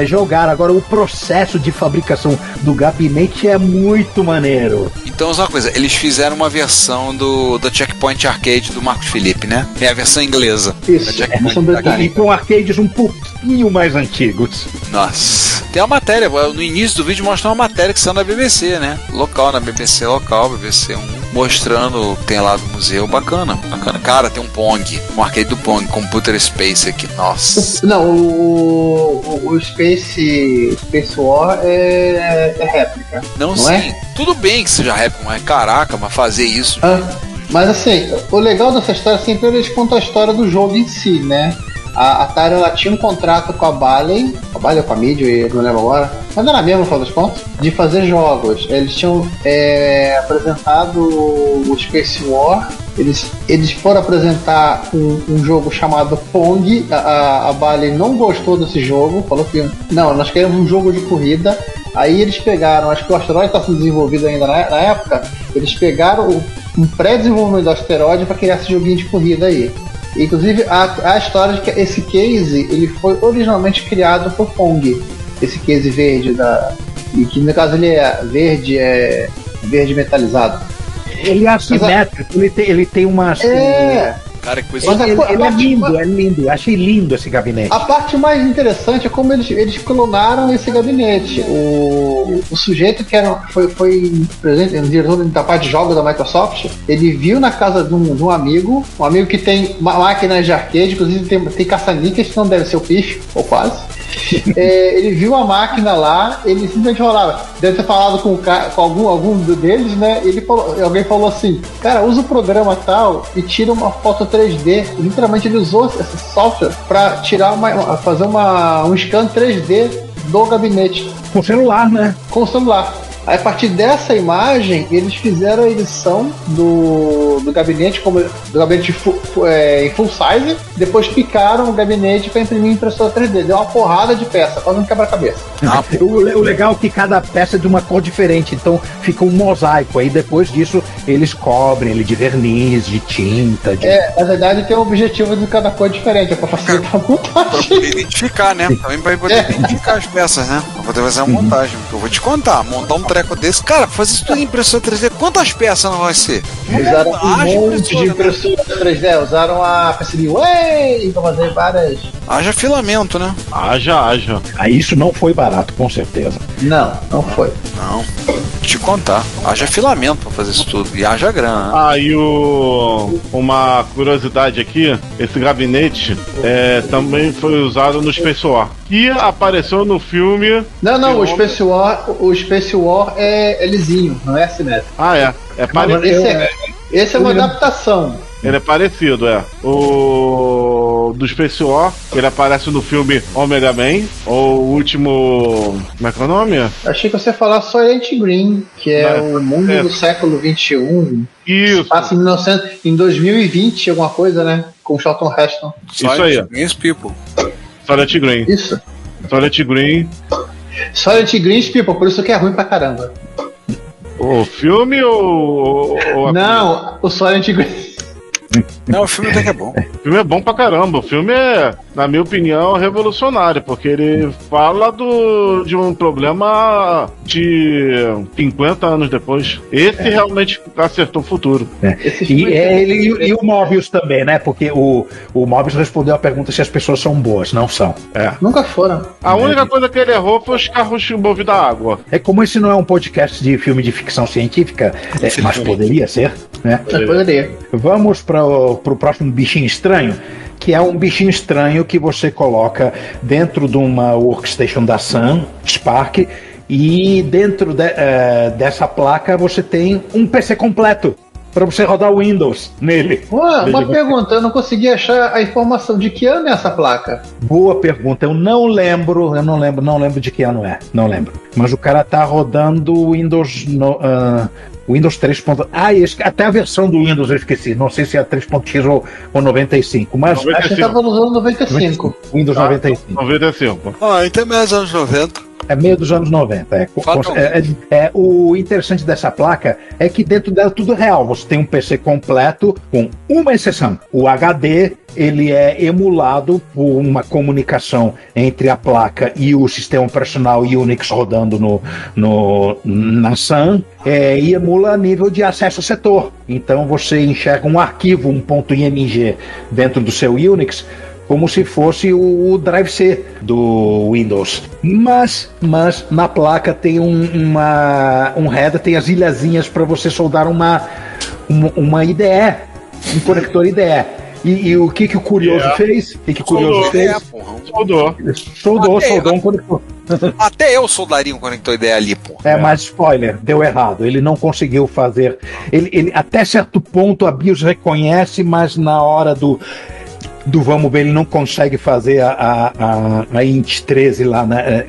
jogar. Agora, o processo de fabricação do gabinete é muito maneiro. Então, só uma coisa, eles fizeram uma versão do Checkpoint Arcade do Marcos Felipe, né? É a versão inglesa. Isso, e com arcades um pouquinho mais antigos. Nossa. Tem uma matéria, no início do vídeo mostra uma matéria que saiu na BBC, né? BBC 1, mostrando o que tem lá do museu. Bacana. Cara, tem um Pong, um arcade do Pong, Computer Space aqui. Nossa. Não, o Space War é réplica. Não sim. É? Tudo bem que seja réplica, mas caraca, mas fazer isso. Mas assim, o legal dessa história sempre eles contam a história do jogo em si, né? A Atari, ela tinha um contrato com a Bally ou com a Midway, não lembro agora, mas era mesmo, no final dos contos, de fazer jogos. Eles tinham apresentado o Space War, eles foram apresentar um jogo chamado Pong. A Bally não gostou desse jogo, falou que não, nós queremos um jogo de corrida. Aí eles pegaram, acho que o Asteroid está sendo desenvolvido ainda na época, eles pegaram um pré-desenvolvimento do Asteroid para criar esse joguinho de corrida aí. Inclusive, a história de que esse case ele foi originalmente criado por Pong, esse case verde, e que no caso ele é verde metalizado. Ele é assimétrico, ele tem uma... Cara, que coisa. É lindo. Eu achei lindo esse gabinete. A parte mais interessante é como eles clonaram esse gabinete. O sujeito que foi presente no diretor da parte de jogos da Microsoft, ele viu na casa de um amigo que tem máquinas de arcade, inclusive tem caça-níqueis, que não deve ser o picho, ou quase. Ele viu a máquina lá, ele simplesmente falava, deve ter falado com algum deles, né? Alguém falou assim, cara, usa o programa tal e tira uma foto 3D. Literalmente ele usou esse software para fazer um scan 3D do gabinete. Com celular, né? Com celular. Aí, a partir dessa imagem, eles fizeram a edição do gabinete, do gabinete em full size, depois picaram o gabinete para imprimir em impressora 3D. Deu uma porrada de peça, quase um quebra-cabeça. O legal é que cada peça é de uma cor diferente, então fica um mosaico. Aí depois disso, eles cobrem ele de verniz, de tinta. Na verdade, tem um objetivo de cada cor diferente, é para facilitar a montagem. Para poder identificar, né? Também para poder identificar as peças, né? Para poder fazer uma montagem. Porque eu vou te contar, montar um treco desse, cara, fazer isso tudo em impressora 3D, quantas peças não vai ser? Usaram um monte de impressora 3D, usaram a PCB Way para fazer várias. Haja filamento, né? Haja. Isso não foi barato, com certeza. Não foi. Não. Te contar, haja filamento pra fazer isso tudo e haja grana. Né? E uma curiosidade aqui, esse gabinete também foi usado no Space War, que apareceu no filme. Não, o Space War é lisinho, não é assimétrico. É parecido. Esse é uma adaptação. Ele é parecido, O do Space War, ele aparece no filme Omega Man, ou o último... Como é que é o nome? Achei que você ia falar Silent Green, que é o mundo do século XXI. Isso. Passa em 2020, alguma coisa, né? Com o Charlton Heston. Isso aí. People. Silent Green. Isso. Silent Green People, por isso que é ruim pra caramba. O filme ou não, o Silent Green. Não, o filme até que é bom. O filme é bom pra caramba. O filme é, na minha opinião, revolucionário, porque ele fala de um problema de 50 anos depois. Esse realmente acertou o futuro. E o Mobius também, né? Porque o Mobius respondeu a pergunta se as pessoas são boas. Não são. Nunca foram. A única coisa que ele errou foi os carros envolvidos à água. É como esse não é um podcast de filme de ficção científica, mas poderia ser, né? Poderia. Vamos para o próximo bichinho estranho, que é um bichinho estranho que você coloca dentro de uma workstation da Sun, Spark, e dentro dessa placa você tem um PC completo para você rodar o Windows nele. Uma pergunta, eu não consegui achar a informação de que ano é essa placa. Boa pergunta, eu não lembro de que ano é, não lembro. Mas o cara tá rodando o Windows Windows 3. Até a versão do Windows eu esqueci, não sei se é 3.x ou 95, mas 95. Acho que estava usando 95. Windows 95. 95. Então é meio dos anos 90. É meio dos anos 90. O interessante dessa placa é que dentro dela tudo é real. Você tem um PC completo, com uma exceção. O HD, ele é emulado por uma comunicação entre a placa e o sistema operacional Unix rodando na Sun, e emula a nível de acesso a setor. Então você enxerga um arquivo, um .img dentro do seu Unix, como se fosse o Drive C do Windows. Mas na placa tem um header, tem as ilhazinhas para você soldar uma IDE, um conector IDE. E o que o Curioso fez? Soldou um conector. Até eu soldaria um conector IDE ali, pô. Mas spoiler, deu errado. Ele não conseguiu fazer. Ele até certo ponto a BIOS reconhece, mas na hora do vamos ver, ele não consegue fazer a int 13 lá, né,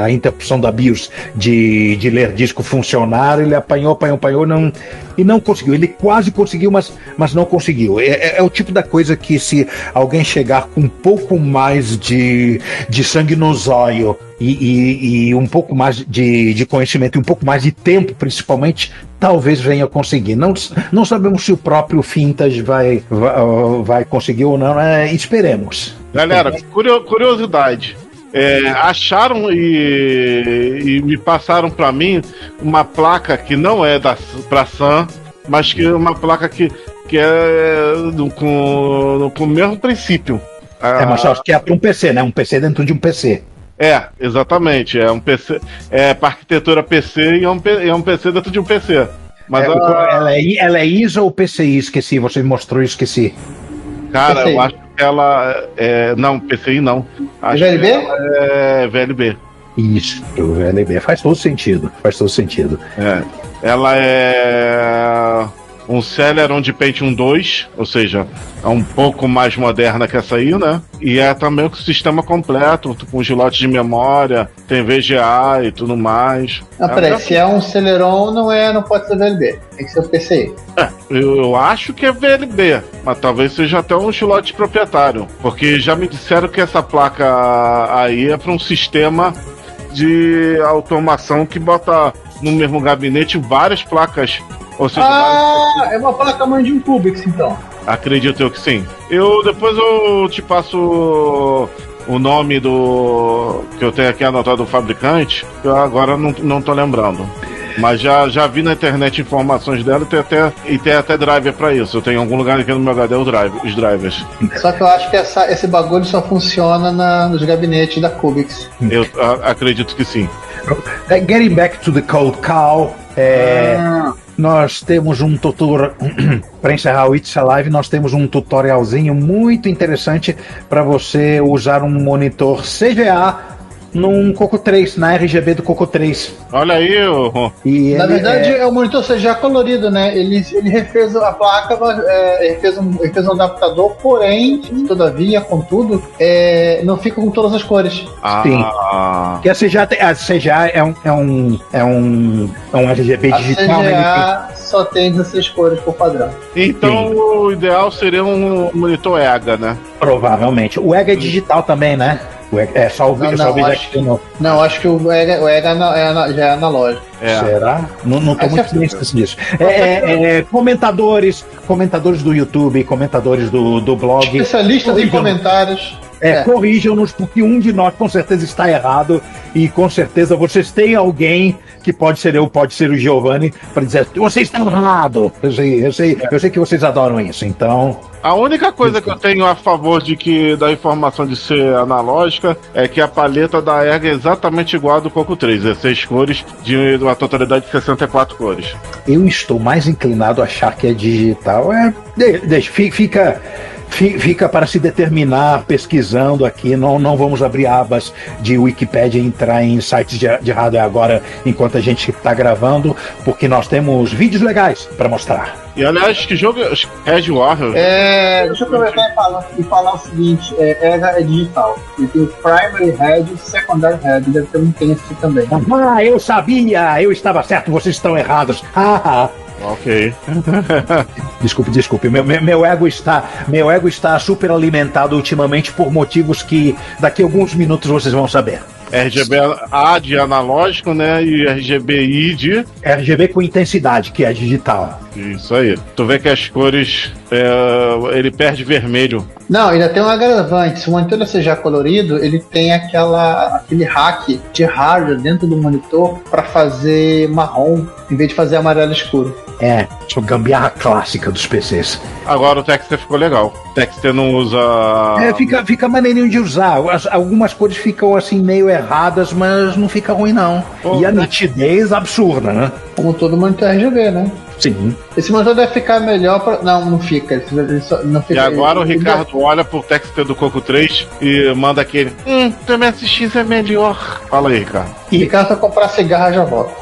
a interrupção da BIOS de ler disco funcionar. Ele apanhou e não conseguiu. Ele quase conseguiu, mas não conseguiu. É o tipo da coisa que, se alguém chegar com um pouco mais de sangue no zóio e um pouco mais de conhecimento e um pouco mais de tempo, principalmente, talvez venha conseguir. Não sabemos se o próprio Vintage vai conseguir ou não, esperemos. Galera, curiosidade. Acharam e me passaram para mim uma placa que não é pra Sun, mas que é uma placa que é com o mesmo princípio. Mas acho que é para um PC, né? Um PC dentro de um PC. Exatamente. É um PC. É para arquitetura PC e é um PC dentro de um PC. Mas ela é ISO ou PCI? Esqueci, você me mostrou e esqueci. Cara, PCI. Eu acho que ela não, PCI não. Acho VLB? É VLB. Isso, o VLB faz todo sentido. Ela é um Celeron de Pentium 2, ou seja, é um pouco mais moderna que essa aí, né? E é também com o sistema completo, com slot de memória, tem VGA e tudo mais. Peraí, se é um Celeron, não pode ser VLB, tem que ser o PCI. Eu acho que é VLB, mas talvez seja até um slot proprietário, porque já me disseram que essa placa aí é para um sistema de automação que bota no mesmo gabinete várias placas. Ou seja, é uma placa mãe de um Kubix, então. Acredito eu que sim. Depois eu te passo o nome que eu tenho aqui anotado do fabricante, que eu agora não tô lembrando. Mas já vi na internet informações dela e tem até driver pra isso. Eu tenho em algum lugar aqui no meu HD os drivers. Só que eu acho que esse bagulho só funciona nos gabinetes da Kubix. Eu acredito que sim. Getting back to the cold cow. Nós temos um tutorial para encerrar o It's Alive. Nós temos um tutorialzinho muito interessante para você usar um monitor CGA num Coco 3, na RGB do Coco 3. Olha aí, na verdade é o monitor CGA colorido, né? Ele refez a placa, ele fez um adaptador, porém, todavia, contudo, não fica com todas as cores. Sim. Que a CGA é um RGB digital. A CGA só tem 16 cores por padrão. Então o ideal seria um monitor EGA, né? Provavelmente. O EGA é digital também, né? Só o vídeo não. Não, acho que o EGA já é analógico. Será? Não tô muito ciente disso. Comentadores do YouTube, comentadores do blog. Especialistas em comentários. Corrijam-nos, porque um de nós com certeza está errado e com certeza vocês têm alguém que pode ser eu, pode ser o Giovanni, para dizer você está errado. Eu sei que vocês adoram isso, então... A única coisa que eu tenho a favor da informação de ser analógica é que a paleta da EGA é exatamente igual a do Coco 3, 16 cores de uma totalidade de 64 cores. Eu estou mais inclinado a achar que é digital. Fica para se determinar pesquisando aqui. Não vamos abrir abas de Wikipédia e entrar em sites de hardware agora enquanto a gente está gravando, porque nós temos vídeos legais para mostrar. E aliás, que jogo é Red Warrior? Deixa eu aproveitar e falar o seguinte: EGA é digital. E tem o Primary Head e o Secondary Head. Deve ter um Tense também. Eu sabia! Eu estava certo, vocês estão errados. Ok. Desculpe. Meu ego está super alimentado ultimamente por motivos que daqui a alguns minutos vocês vão saber. RGB-A de analógico, né? E RGB-I de... RGB com intensidade, que é digital. Isso aí. Tu vê que as cores... ele perde vermelho. Não, ainda tem um agravante. Se o monitor seja colorido, ele tem aquele hack de hardware dentro do monitor para fazer marrom, em vez de fazer amarelo escuro. Só gambiarra clássica dos PCs. Agora o Texter ficou legal. O Texter não usa... Fica maneirinho de usar. Algumas cores ficam assim meio erradas, mas não fica ruim não. E a nitidez absurda, né? Como todo monitor RGB, né? Sim. Esse monitor deve ficar melhor pra... Não fica. Não fica. E agora o Ricardo olha pro Texter do Coco 3 e manda aquele... o MSX é melhor. Fala aí, Ricardo. E Ricardo vai comprar cigarro já volta.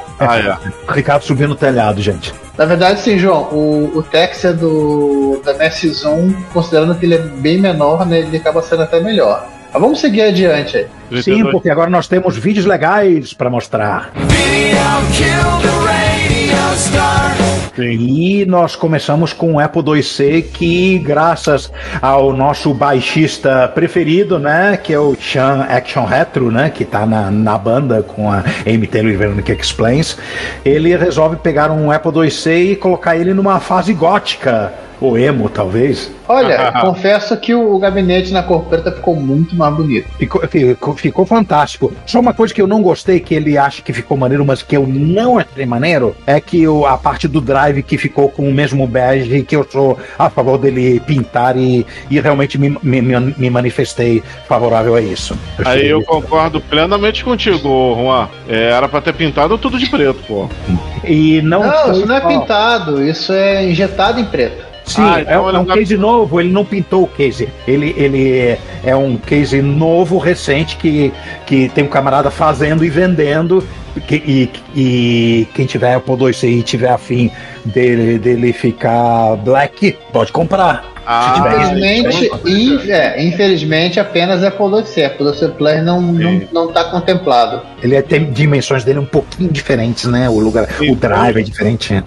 Ricardo subiu no telhado, gente. Na verdade, sim, João, o Texas da MSX1, considerando que ele é bem menor, né, ele acaba sendo até melhor. Mas vamos seguir adiante aí. Sim, porque agora nós temos vídeos legais para mostrar. E nós começamos com o Apple IIc, que graças ao nosso baixista preferido, né, que é o Sean Action Retro, né, que tá na banda com a Amy Taylor e Veronica Explains, ele resolve pegar um Apple IIc e colocar ele numa fase gótica, ou emo, talvez. Olha, confesso que o gabinete na cor preta ficou muito mais bonito. Ficou fantástico. Só uma coisa que eu não gostei, que ele acha que ficou maneiro, mas que eu não achei maneiro, é que a parte do drive que ficou com o mesmo bege, que eu sou a favor dele pintar e realmente me manifestei favorável a isso. Aí eu concordo plenamente contigo, Juan. Era pra ter pintado tudo de preto, pô. E não, isso não é pintado, isso é injetado em preto. Sim, então é um case novo, ele não pintou o case. Ele é um case novo, recente, que tem um camarada fazendo e vendendo. E quem tiver Apple IIc e tiver afim dele ficar black, pode comprar. Infelizmente apenas Apple IIc. Apple IIc Plus não está contemplado. Ele tem dimensões dele um pouquinho diferentes, né? O drive é diferente.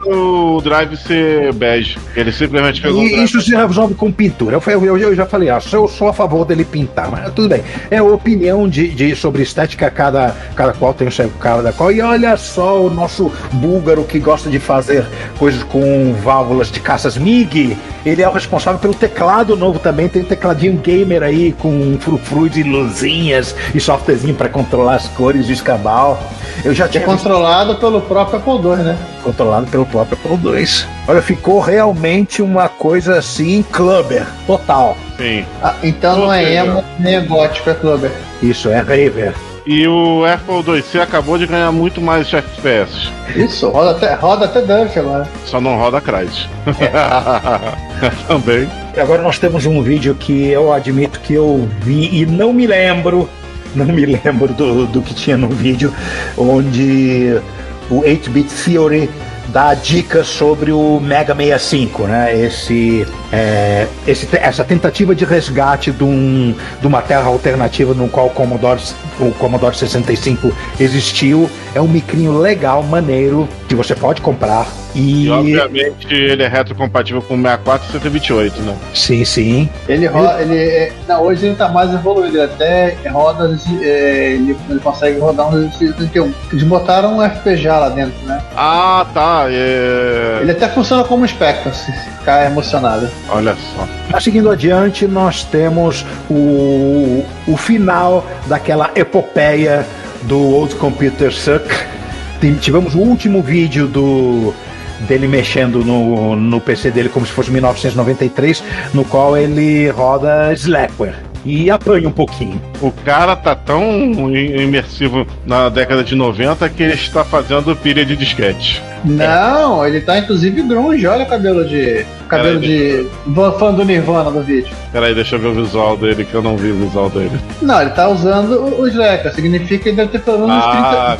O drive ser bege. Ele simplesmente pegou. E isso se resolve com pintura. Eu já falei, eu sou a favor dele pintar, mas tudo bem. É a opinião sobre estética, cada qual tem o seu cada qual. E olha só o nosso búlgaro que gosta de fazer coisas com válvulas de caças MIG. Ele é o responsável pelo teclado novo também. Tem um tecladinho gamer aí com frufrus e luzinhas e softwarezinho para controlar as cores e o escambau. Eu já tinha controlado pelo próprio Apple II, né? Controlado pelo próprio Apple II. Olha, ficou realmente uma coisa assim, clubber, total. Sim. Então não é emo, nem é gótico, é clubber. Isso, é raver. E o Apple IIc acabou de ganhar muito mais FPS. Isso, roda até Dirt agora. Só não roda Crysis. Também. E agora nós temos um vídeo que eu admito que eu vi e não me lembro do que tinha no vídeo, onde o 8-Bit Theory dar dicas sobre o Mega 65, né? Essa tentativa de resgate de uma terra alternativa no qual o Commodore 65 existiu. É um micrinho legal, maneiro, que você pode comprar. E obviamente ele é retrocompatível com o 64 e 128, né? Sim, sim. Hoje ele tá mais evoluído, ele até roda, ele consegue rodar um 31. Eles botaram um FPGA lá dentro, né? Ah, tá. Ele até funciona como Spectrum, se ficar emocionado. Olha só. Mas seguindo adiante, nós temos o final daquela epopeia do Old Computer Suck. Tivemos o último vídeo dele mexendo no PC dele como se fosse 1993, no qual ele roda Slackware e apanha um pouquinho. O cara tá tão imersivo na década de 90 que ele está fazendo pilha de disquete. Não, ele tá inclusive grunge, olha o cabelo de fã do Nirvana do vídeo. Peraí, deixa eu ver o visual dele, que eu não vi o visual dele. Não, ele tá usando o Slackware, significa que ele deve ter pelo menos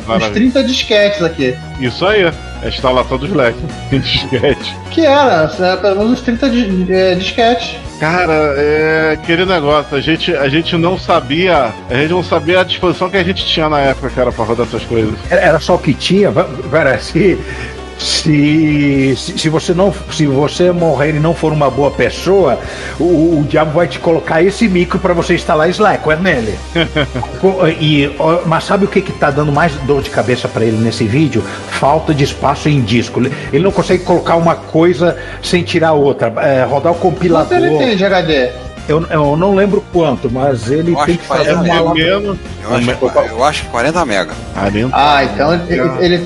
uns 30 disquetes aqui. Isso aí, a instalação do Slackware em disquete. Que era pelo menos uns 30 disquetes. Cara, é aquele negócio, a gente não sabia a disposição que a gente tinha na época, cara, pra rodar essas coisas. Era só o que tinha, se você morrer e não for uma boa pessoa, o diabo vai te colocar esse micro para você instalar Slackware nele. Mas sabe o que tá dando mais dor de cabeça para ele nesse vídeo? Falta de espaço em disco. Ele não consegue colocar uma coisa sem tirar outra. Rodar o compilador. Quanto ele tem de HD? Eu não lembro quanto, mas ele tem que fazer uma menos. Eu acho que 40 mega. Então ele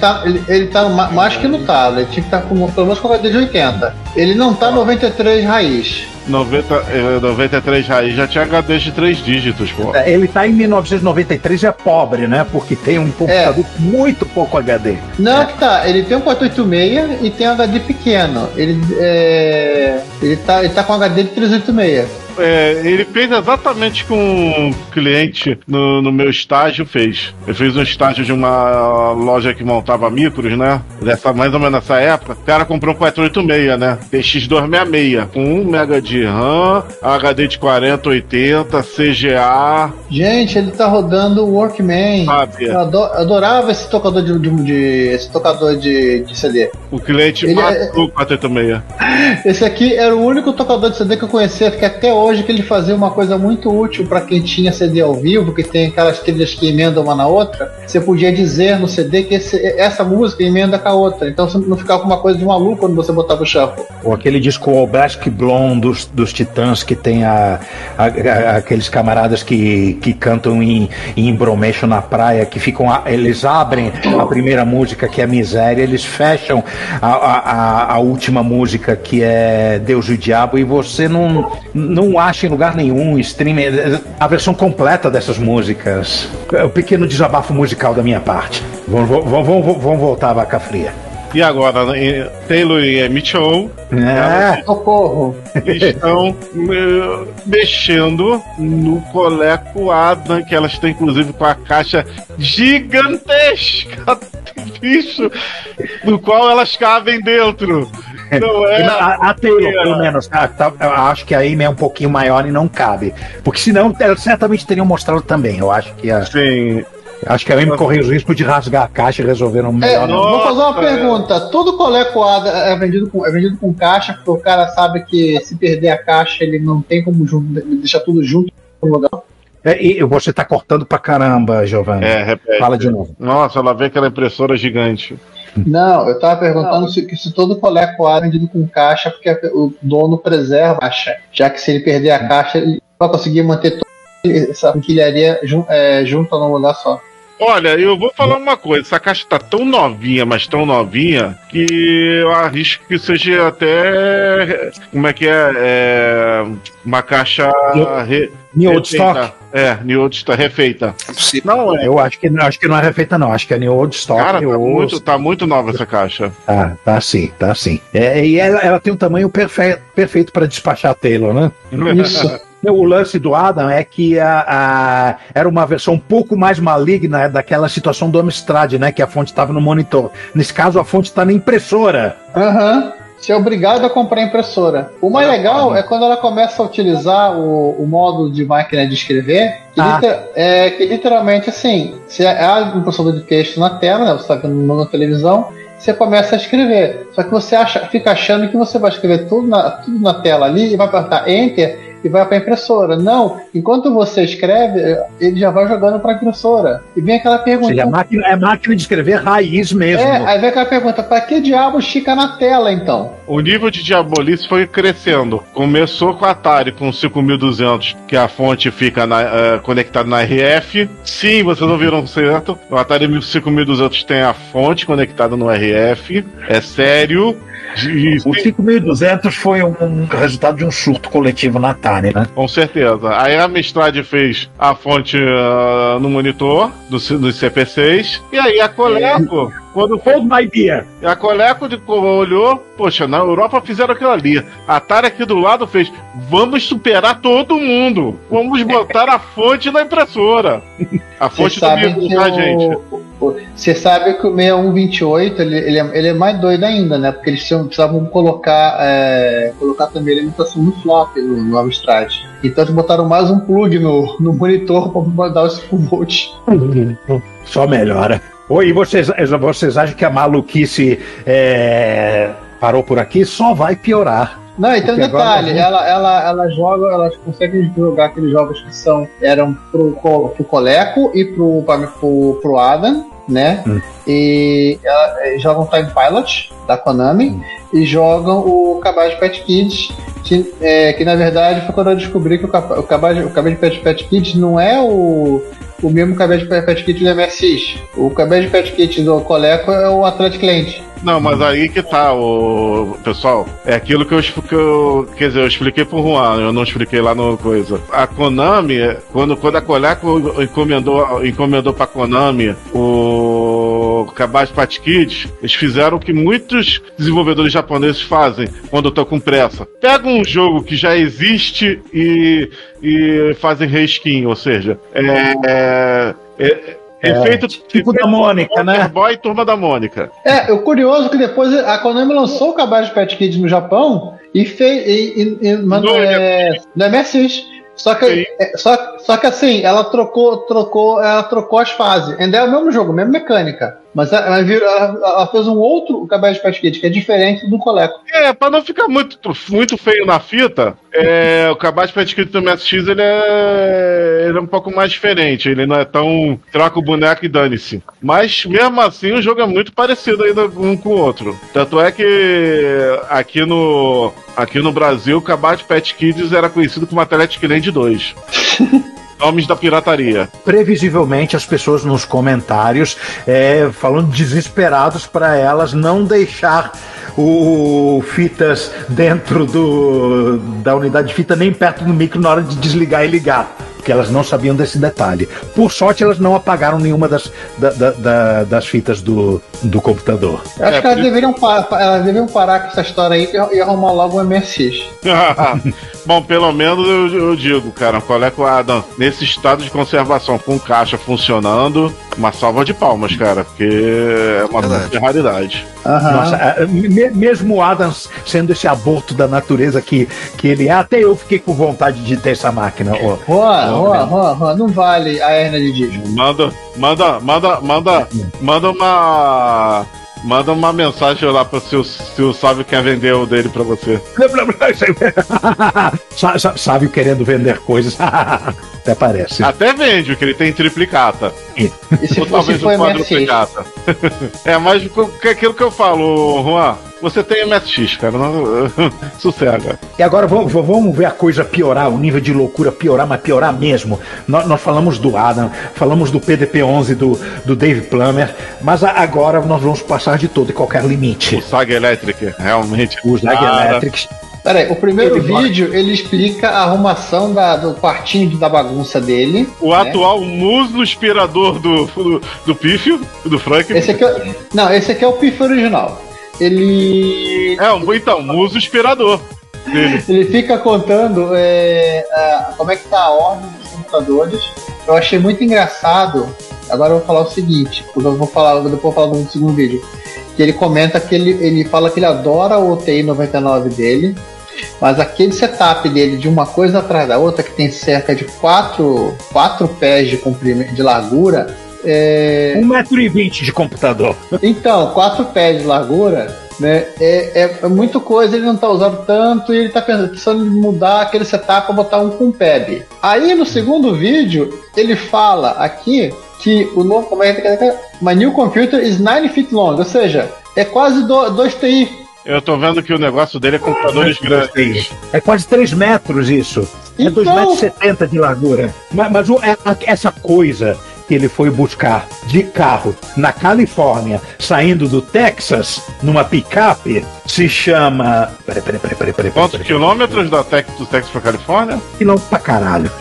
tá mais que no tablet. Ele tinha que estar com pelo menos com HD de 80. Ele não tá 93 raiz. 93 raiz já tinha HD de 3 dígitos, pô. Ele tá em 1993 e é pobre, né? Porque tem um computador com muito pouco HD. Não, que tá. Ele tem um 486 e tem um HD pequeno. Ele tá com HD de 386. Ele fez exatamente com o cliente no meu estágio fez. Eu fiz um estágio de uma loja que montava micros, né? Mais ou menos nessa época. O cara comprou um 486, né? TX266, com 1 MB de RAM, HD de 40, 80, CGA. Gente, ele tá rodando o Workman. Eu adorava esse tocador de CD. O cliente matou o 486. Esse aqui era o único tocador de CD que eu conhecia, que até hoje que ele fazia uma coisa muito útil para quem tinha CD ao vivo, que tem aquelas trilhas que emendam uma na outra. Você podia dizer no CD que essa música emenda com a outra, então você não ficava com uma coisa de maluco quando você botava o shuffle. Ou aquele disco Obelisk Blonde dos Titãs, que tem aqueles camaradas que cantam em Bromation na praia, que ficam eles abrem a primeira música, que é Miséria, eles fecham a última música, que é Deus e o Diabo, e você não acha em lugar nenhum streaming a versão completa dessas músicas. É um pequeno desabafo musical da minha parte. Vamos voltar à vaca fria. E agora, Taylor e Mitchell socorro! Estão mexendo no Coleco Adam, que elas têm inclusive com a caixa gigantesca, bicho, do qual elas cabem dentro. Não é a Taylor, pelo menos, eu acho que a Amy é um pouquinho maior e não cabe. Porque senão elas certamente teriam mostrado também. Eu acho que Sim. Acho que a Amy correu o risco de rasgar a caixa e resolveram melhor. Vou fazer uma pergunta. Todo colecoado é vendido com caixa, porque o cara sabe que se perder a caixa ele não tem como deixar tudo junto no lugar. E você tá cortando pra caramba, Giovanni. Repete. Fala de novo. Nossa, ela vê aquela impressora gigante. Não, eu tava perguntando se todo colecoado é vendido com caixa, porque o dono preserva a caixa. Já que se ele perder a caixa, ele vai conseguir manter toda essa quinquilharia junto num lugar só. Olha, eu vou falar uma coisa, essa caixa tá tão novinha, mas tão novinha, que eu arrisco que seja até, como é que uma caixa New Old Stock? New Old Stock, refeita. Não, eu acho que não é refeita não, acho que é New Old Stock. Cara, tá muito nova essa caixa. Tá sim. E ela tem um tamanho perfeito para despachar a Taylor, né? Isso. O lance do Adam é que era uma versão um pouco mais maligna daquela situação do Amstrad, né? Que a fonte estava no monitor. Nesse caso, a fonte está na impressora. Aham. Você é obrigado a comprar impressora. O mais legal é quando ela começa a utilizar o modo de máquina de escrever, que literalmente assim, você abre um processador de texto na tela, né, você está vendo na televisão, você começa a escrever. Só que você fica achando que você vai escrever tudo na tela ali e vai apertar Enter e vai para a impressora. Não, enquanto você escreve, ele já vai jogando para a impressora. E vem aquela pergunta... Ou seja, é máquina de escrever raiz mesmo. Aí vem aquela pergunta, para que diabos fica na tela, então? O nível de diabolice foi crescendo. Começou com a Atari, com 5200, que a fonte fica conectada na RF. Sim, vocês ouviram certo. O Atari 5200 tem a fonte conectada no RF. É sério. O 5200 foi um resultado de um surto coletivo na Atari, né? Com certeza. Aí a Amstrad fez a fonte no monitor dos CP6. E aí a Coleco... Quando Hold my beer. A Coleco olhou, poxa, na Europa fizeram aquilo ali. A Atari aqui do lado fez, vamos superar todo mundo. Vamos botar a fonte na impressora. A fonte do livro, tá, gente? Você sabe que o 6128 ele é mais doido ainda, né? Porque eles precisavam colocar também a alimentação no flop no Amstrad. Então eles botaram mais um plug no monitor para mandar os full volt. Só melhora. Oi, vocês acham que a maluquice parou por aqui? Só vai piorar. Não, e tem um detalhe, ela consegue jogar aqueles jogos que eram pro Coleco e pro Adam, né? E jogam Time Pilot da Konami e jogam o Cabaz Pet Kids, que na verdade foi quando eu descobri que o Cabaz Pet Kids não é o mesmo Cabaz Pet Kids do MSX. O Cabaz Pet Kids do Coleco é o Athletic Land. Não, mas aí que tá, pessoal. É aquilo que eu expliquei pro Juan, eu não expliquei lá no coisa. A Konami, quando a Coleco encomendou pra Konami o Cabaz Pet Kids, eles fizeram o que muitos desenvolvedores japoneses fazem quando estão com pressa. Pegam um jogo que já existe e fazem reskin, ou seja, tipo da Mônica, né? Boy e Turma da Mônica. O curioso é que depois a Konami lançou o Cabaz Pet Kids no Japão e fez no MSX. Só que assim, ela trocou as fases. Ainda é o mesmo jogo, mesma mecânica. Mas ela fez um outro Cabaz Pet Kids que é diferente do Coleco. Pra não ficar muito feio na fita, o Cabaz Pet Kids do MSX ele é um pouco mais diferente. Ele não é tão troca o boneco e dane-se. Mas mesmo assim o jogo é muito parecido ainda um com o outro. Tanto é que aqui no Brasil o Cabaz Pet Kids era conhecido como Athletic Land 2. Nomes da pirataria. Previsivelmente, as pessoas nos comentários falando desesperados para elas não deixar o fitas dentro da unidade de fita nem perto do micro na hora de desligar e ligar, porque elas não sabiam desse detalhe. Por sorte, elas não apagaram nenhuma das fitas do computador. Eu acho que elas deveriam parar com essa história aí e arrumar logo o MSX. Bom, pelo menos eu digo, cara, Coleco Adam, nesse estado de conservação, com caixa funcionando, uma salva de palmas, cara, porque é uma raridade. Nossa, mesmo o Adams sendo esse aborto da natureza que ele é, até eu fiquei com vontade de ter essa máquina. Não vale a hernia de disco. Manda uma mensagem lá para se o Sábio quer vender o dele pra você. Sábio querendo vender coisas. Até parece. Até vende, porque ele tem triplicata. E se talvez um quadruplicata. Mas aquilo que eu falo, Juan, você tem MSX, cara. Não, sossega. E agora vamos ver a coisa piorar, o nível de loucura piorar, mas piorar mesmo. Nós falamos do Adam, falamos do PDP-11 do Dave Plummer, mas agora nós vamos passar de todo e qualquer limite. O Sag Electric, realmente. O Sag Electric. Peraí, o primeiro vídeo ele explica a arrumação do quartinho da bagunça dele. O atual muslo inspirador do Pífio, do Frank. Esse aqui é o Pífio original. Ele. Então, muso inspirador. Ele fica contando como é que tá a ordem dos computadores. Eu achei muito engraçado. Agora eu vou falar o seguinte, depois eu vou falar no segundo vídeo. Que ele comenta que ele fala que ele adora o TI 99 dele, mas aquele setup dele de uma coisa atrás da outra, que tem cerca de 4 pés de comprimento, de largura. 1,20 m de computador. Então, 4 pés de largura, né? É muita coisa, ele não tá usando tanto e ele tá pensando em mudar aquele setup para botar um com PEB. Aí no segundo vídeo, ele fala aqui que o novo, my new computer is 9 feet long, ou seja, é quase 2 TI. Eu tô vendo que o negócio dele é computadores grandes. É quase 3 metros isso. Então... É 2,70 m de largura. Mas essa coisa que ele foi buscar de carro na Califórnia, saindo do Texas, numa picape, se chama... Peraí. Quantos quilômetros do Texas pra Califórnia? Quilômetros pra caralho.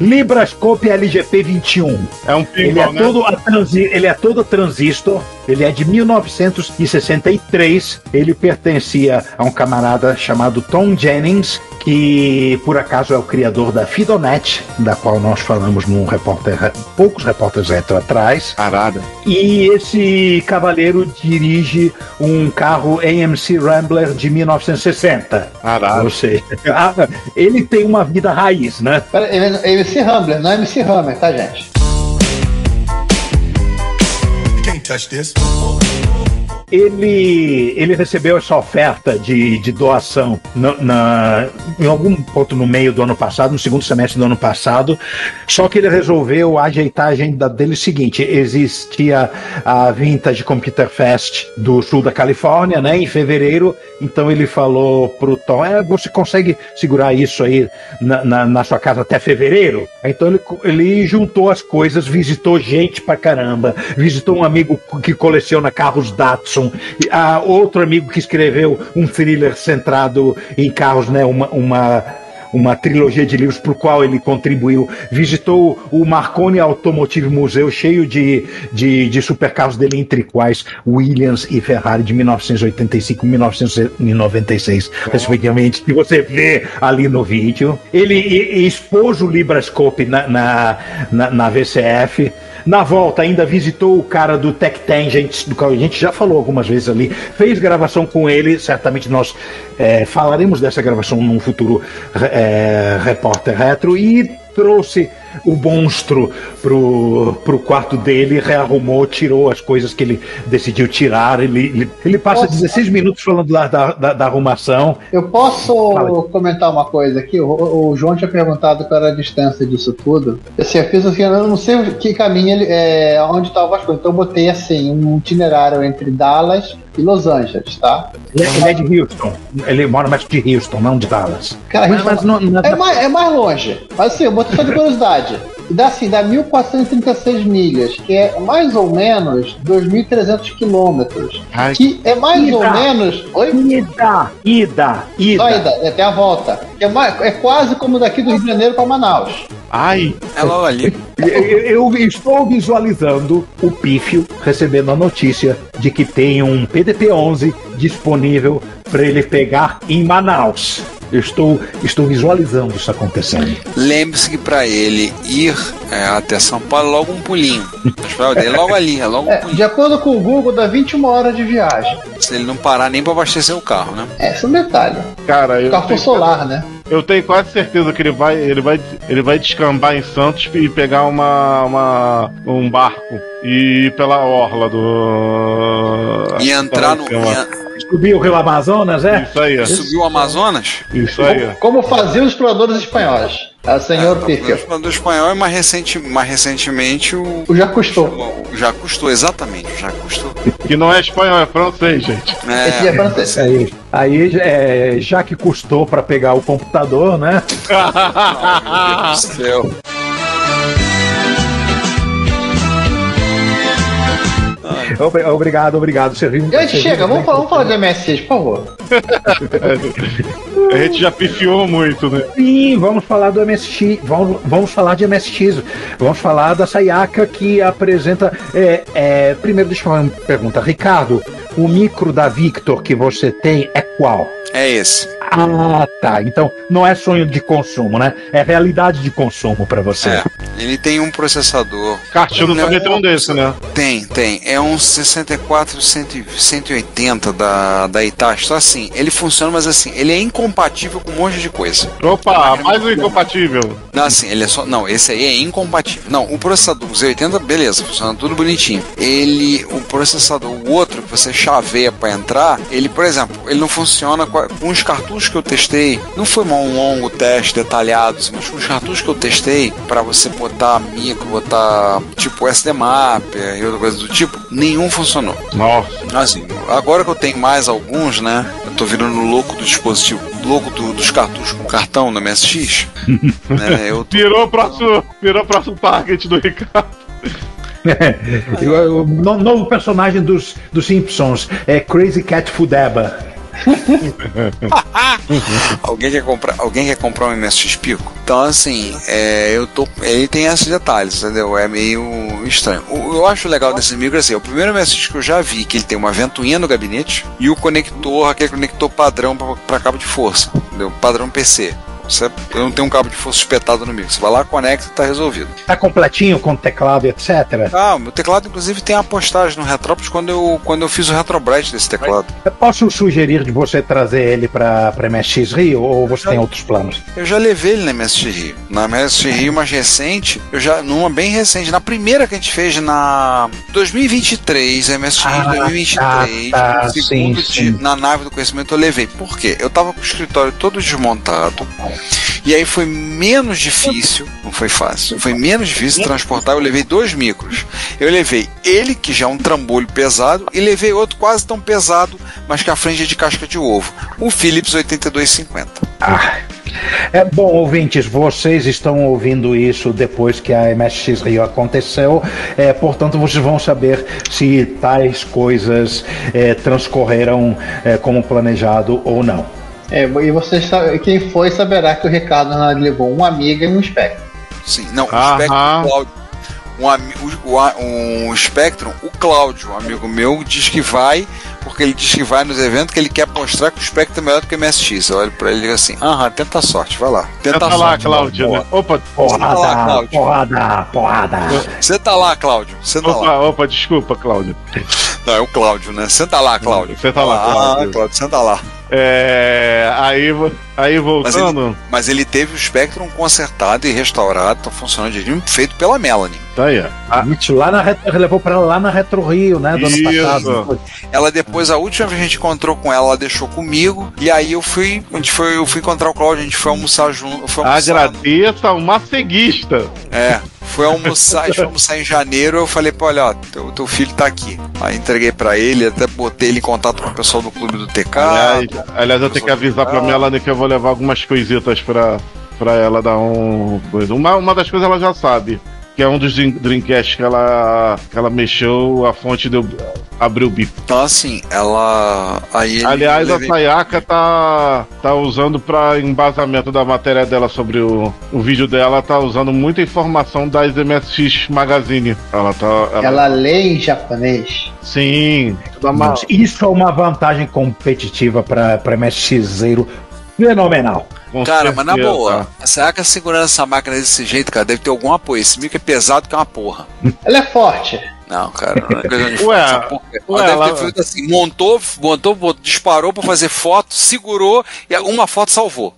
Librascope LGP 21. É um pinball, né? Ele é todo transistor. Ele é de 1963. Ele pertencia a um camarada chamado Tom Jennings, que por acaso é o criador da Fidonet, da qual nós falamos num poucos repórteres retro atrás. Arada. E esse cavaleiro dirige um carro AMC Rambler de 1960. Arada. Ou seja, ele tem uma vida raiz, né? É MC Rambler, não é MC Hammer, tá, gente? Can't touch this. Ele recebeu essa oferta de doação em algum ponto no meio do ano passado, no segundo semestre do ano passado, só que ele resolveu ajeitar a agenda dele seguinte: existia a Vintage Computer Fest do sul da Califórnia, né, em fevereiro, então ele falou pro Tom, você consegue segurar isso aí na sua casa até fevereiro? Então ele juntou as coisas, visitou gente pra caramba, visitou um amigo que coleciona carros Datsun, outro amigo que escreveu um thriller centrado em carros, né, uma trilogia de livros para o qual ele contribuiu, visitou o Marconi Automotive Museu, cheio de supercarros dele, entre quais Williams e Ferrari de 1985 e 1996, respectivamente, que você vê ali no vídeo. Ele expôs o Librascope na VCF. Na volta, ainda visitou o cara do Tech Tangent, do qual a gente já falou algumas vezes ali, fez gravação com ele, certamente nós falaremos dessa gravação num futuro repórter retro, e trouxe o monstro pro quarto dele, rearrumou, tirou as coisas que ele decidiu tirar. Ele passa 16 minutos falando lá da arrumação. Eu posso comentar uma coisa aqui? O João tinha perguntado qual era a distância disso tudo. Assim, eu fiz assim, eu não sei que caminho onde estavam as coisas, então eu botei assim um itinerário entre Dallas e Los Angeles, tá? Ele é de Houston. Ele mora mais de Houston, não de Dallas. Cara, é mais longe. Mas assim, eu botei só de curiosidade. Dá 1.436 milhas, que é mais ou menos 2.300 quilômetros. Que é mais ou menos... Oi? Ida. Só ida, até a volta. É quase como daqui do Rio de Janeiro para Manaus. Ai, é logo ali. Eu estou visualizando o Pífio recebendo a notícia de que tem um PDP-11 disponível para ele pegar em Manaus. Eu estou visualizando isso acontecendo. Lembre-se que para ele ir até São Paulo, logo um pulinho. Logo ali, é logo um pulinho. De acordo com o Google, dá 21 horas de viagem. Se ele não parar nem para abastecer o carro, né? Esse é um detalhe. Cara, carro solar, né? Eu tenho quase certeza que ele vai descambar em Santos e pegar um barco e ir pela orla do... E entrar no... Subir o Rio Amazonas, Isso aí. Subir o Amazonas? Isso aí. Como faziam os exploradores espanhóis. O senhor Pífio. O explorador espanhol é mais recentemente o Jacques Cousteau. O Jacques Cousteau, exatamente, o Jacques Cousteau. Que não é espanhol, é francês, gente. Esse é francês. Aí já que custou para pegar o computador, né? Meu Deus do céu. Obrigado, serviu. Gente, chega, vamos falar de MSX, por favor. A gente já pifiou muito, né? Sim, vamos falar do MSX, vamos falar de MSX, vamos falar da Sayaka, que apresenta... Primeiro, deixa eu fazer uma pergunta. Ricardo, o micro da Victor que você tem é qual? É esse. Ah, tá. Então não é sonho de consumo, né? É realidade de consumo pra você. É. Ele tem um processador. Cartucho também tem um desse, né? Tem. É um 64 180 da Hitachi. Só assim, ele funciona, mas assim, ele é incompatível com um monte de coisa. Opa, mais um incompatível. Não, assim, ele é só. Não, esse aí é incompatível. Não, o processador Z80, beleza, funciona tudo bonitinho. O processador, o outro que você chaveia pra entrar, ele, por exemplo, ele não funciona com os cartuchos que eu testei. Não foi um longo teste detalhado, mas com os cartuchos que eu testei pra você botar micro, botar tipo SD-Map e outra coisa do tipo, nenhum funcionou. Nossa. Assim, agora que eu tenho mais alguns, né? Eu tô virando louco do dispositivo, louco dos cartuchos com cartão na MSX. Né, Virou o próximo target do Ricardo. O novo personagem dos Simpsons é Crazy Cat Fudeba. Alguém quer comprar um MSX Pico? Então assim, ele tem esses detalhes, entendeu? É meio estranho. Eu acho legal desse micro assim, é o primeiro MSX que eu já vi que ele tem uma ventoinha no gabinete e o conector, aquele conector padrão para cabo de força, entendeu? Padrão PC. Eu não tenho um cabo de força espetado no micro. Você vai lá, conecta e tá resolvido. Tá completinho com teclado, etc? Ah, meu teclado inclusive tem a postagem no Retrópolis quando eu fiz o Retrobrite desse teclado. Eu posso sugerir de você trazer ele pra MSX Rio ou você tem outros planos? Eu já levei ele na MSX Rio. Na MSX Rio mais recente, numa bem recente, na primeira que a gente fez na 2023, MSX 2023, sim. Na nave do conhecimento eu levei. Por quê? Eu tava com o escritório todo desmontado. E aí foi menos difícil, não foi fácil, foi menos difícil transportar. Eu levei 2 micros. Eu levei ele, que já é um trambolho pesado, e levei outro quase tão pesado, mas que a frente é de casca de ovo, o Philips 8250. Bom, ouvintes, vocês estão ouvindo isso depois que a MSX Rio aconteceu, portanto vocês vão saber se tais coisas transcorreram como planejado ou não. E você sabe, quem foi saberá que o Ricardo levou um Amiga e um Spectrum. Sim, não, o Spectrum, um Spectrum, o Cláudio, um amigo meu, diz que vai, porque ele diz que vai nos eventos que ele quer mostrar que o Spectrum é melhor do que o MSX. Eu olho pra ele e digo assim, tenta a sorte, vai lá. Tenta lá, Cláudio. Né? Opa, porrada. Senta lá, Cláudio. Opa, desculpa, Cláudio. Não, é o Cláudio, né? Senta lá, Cláudio. Senta lá, Cláudio. Cláudio, senta lá. Aí voltando. Mas ele teve o Spectrum consertado e restaurado, tá funcionando direitinho, feito pela Melanie. Tá aí. Levou pra lá na Retro Rio, né? Do ano passado. Ela depois, a última vez que a gente encontrou com ela deixou comigo. E aí eu fui encontrar o Cláudio, a gente foi almoçar junto. Agradeça ao maceguista. Foi almoçar em janeiro. Eu falei, pô, olha, teu filho tá aqui. Aí entreguei pra ele, até botei ele em contato com o pessoal do clube do TK. Aliás, eu tenho que avisar pra Melanie que eu vou levar algumas coisitas pra ela dar uma das coisas ela já sabe, que é um dos Dreamcast que ela mexeu, a fonte abriu o bico. Então assim, aliás, a Sayaka tá usando pra embasamento da matéria dela sobre o vídeo dela, tá usando muita informação das MSX Magazine. Ela lê em japonês? Sim. Isso é uma vantagem competitiva pra MSX-Zero fenomenal. Cara, mas na boa, a Sayaka segurando essa máquina desse jeito, cara, deve ter algum apoio. Esse micro é pesado que é uma porra. Ela é forte. Não, cara, não é coisa de ela deve ter feito assim, montou, disparou pra fazer foto, segurou e uma foto salvou.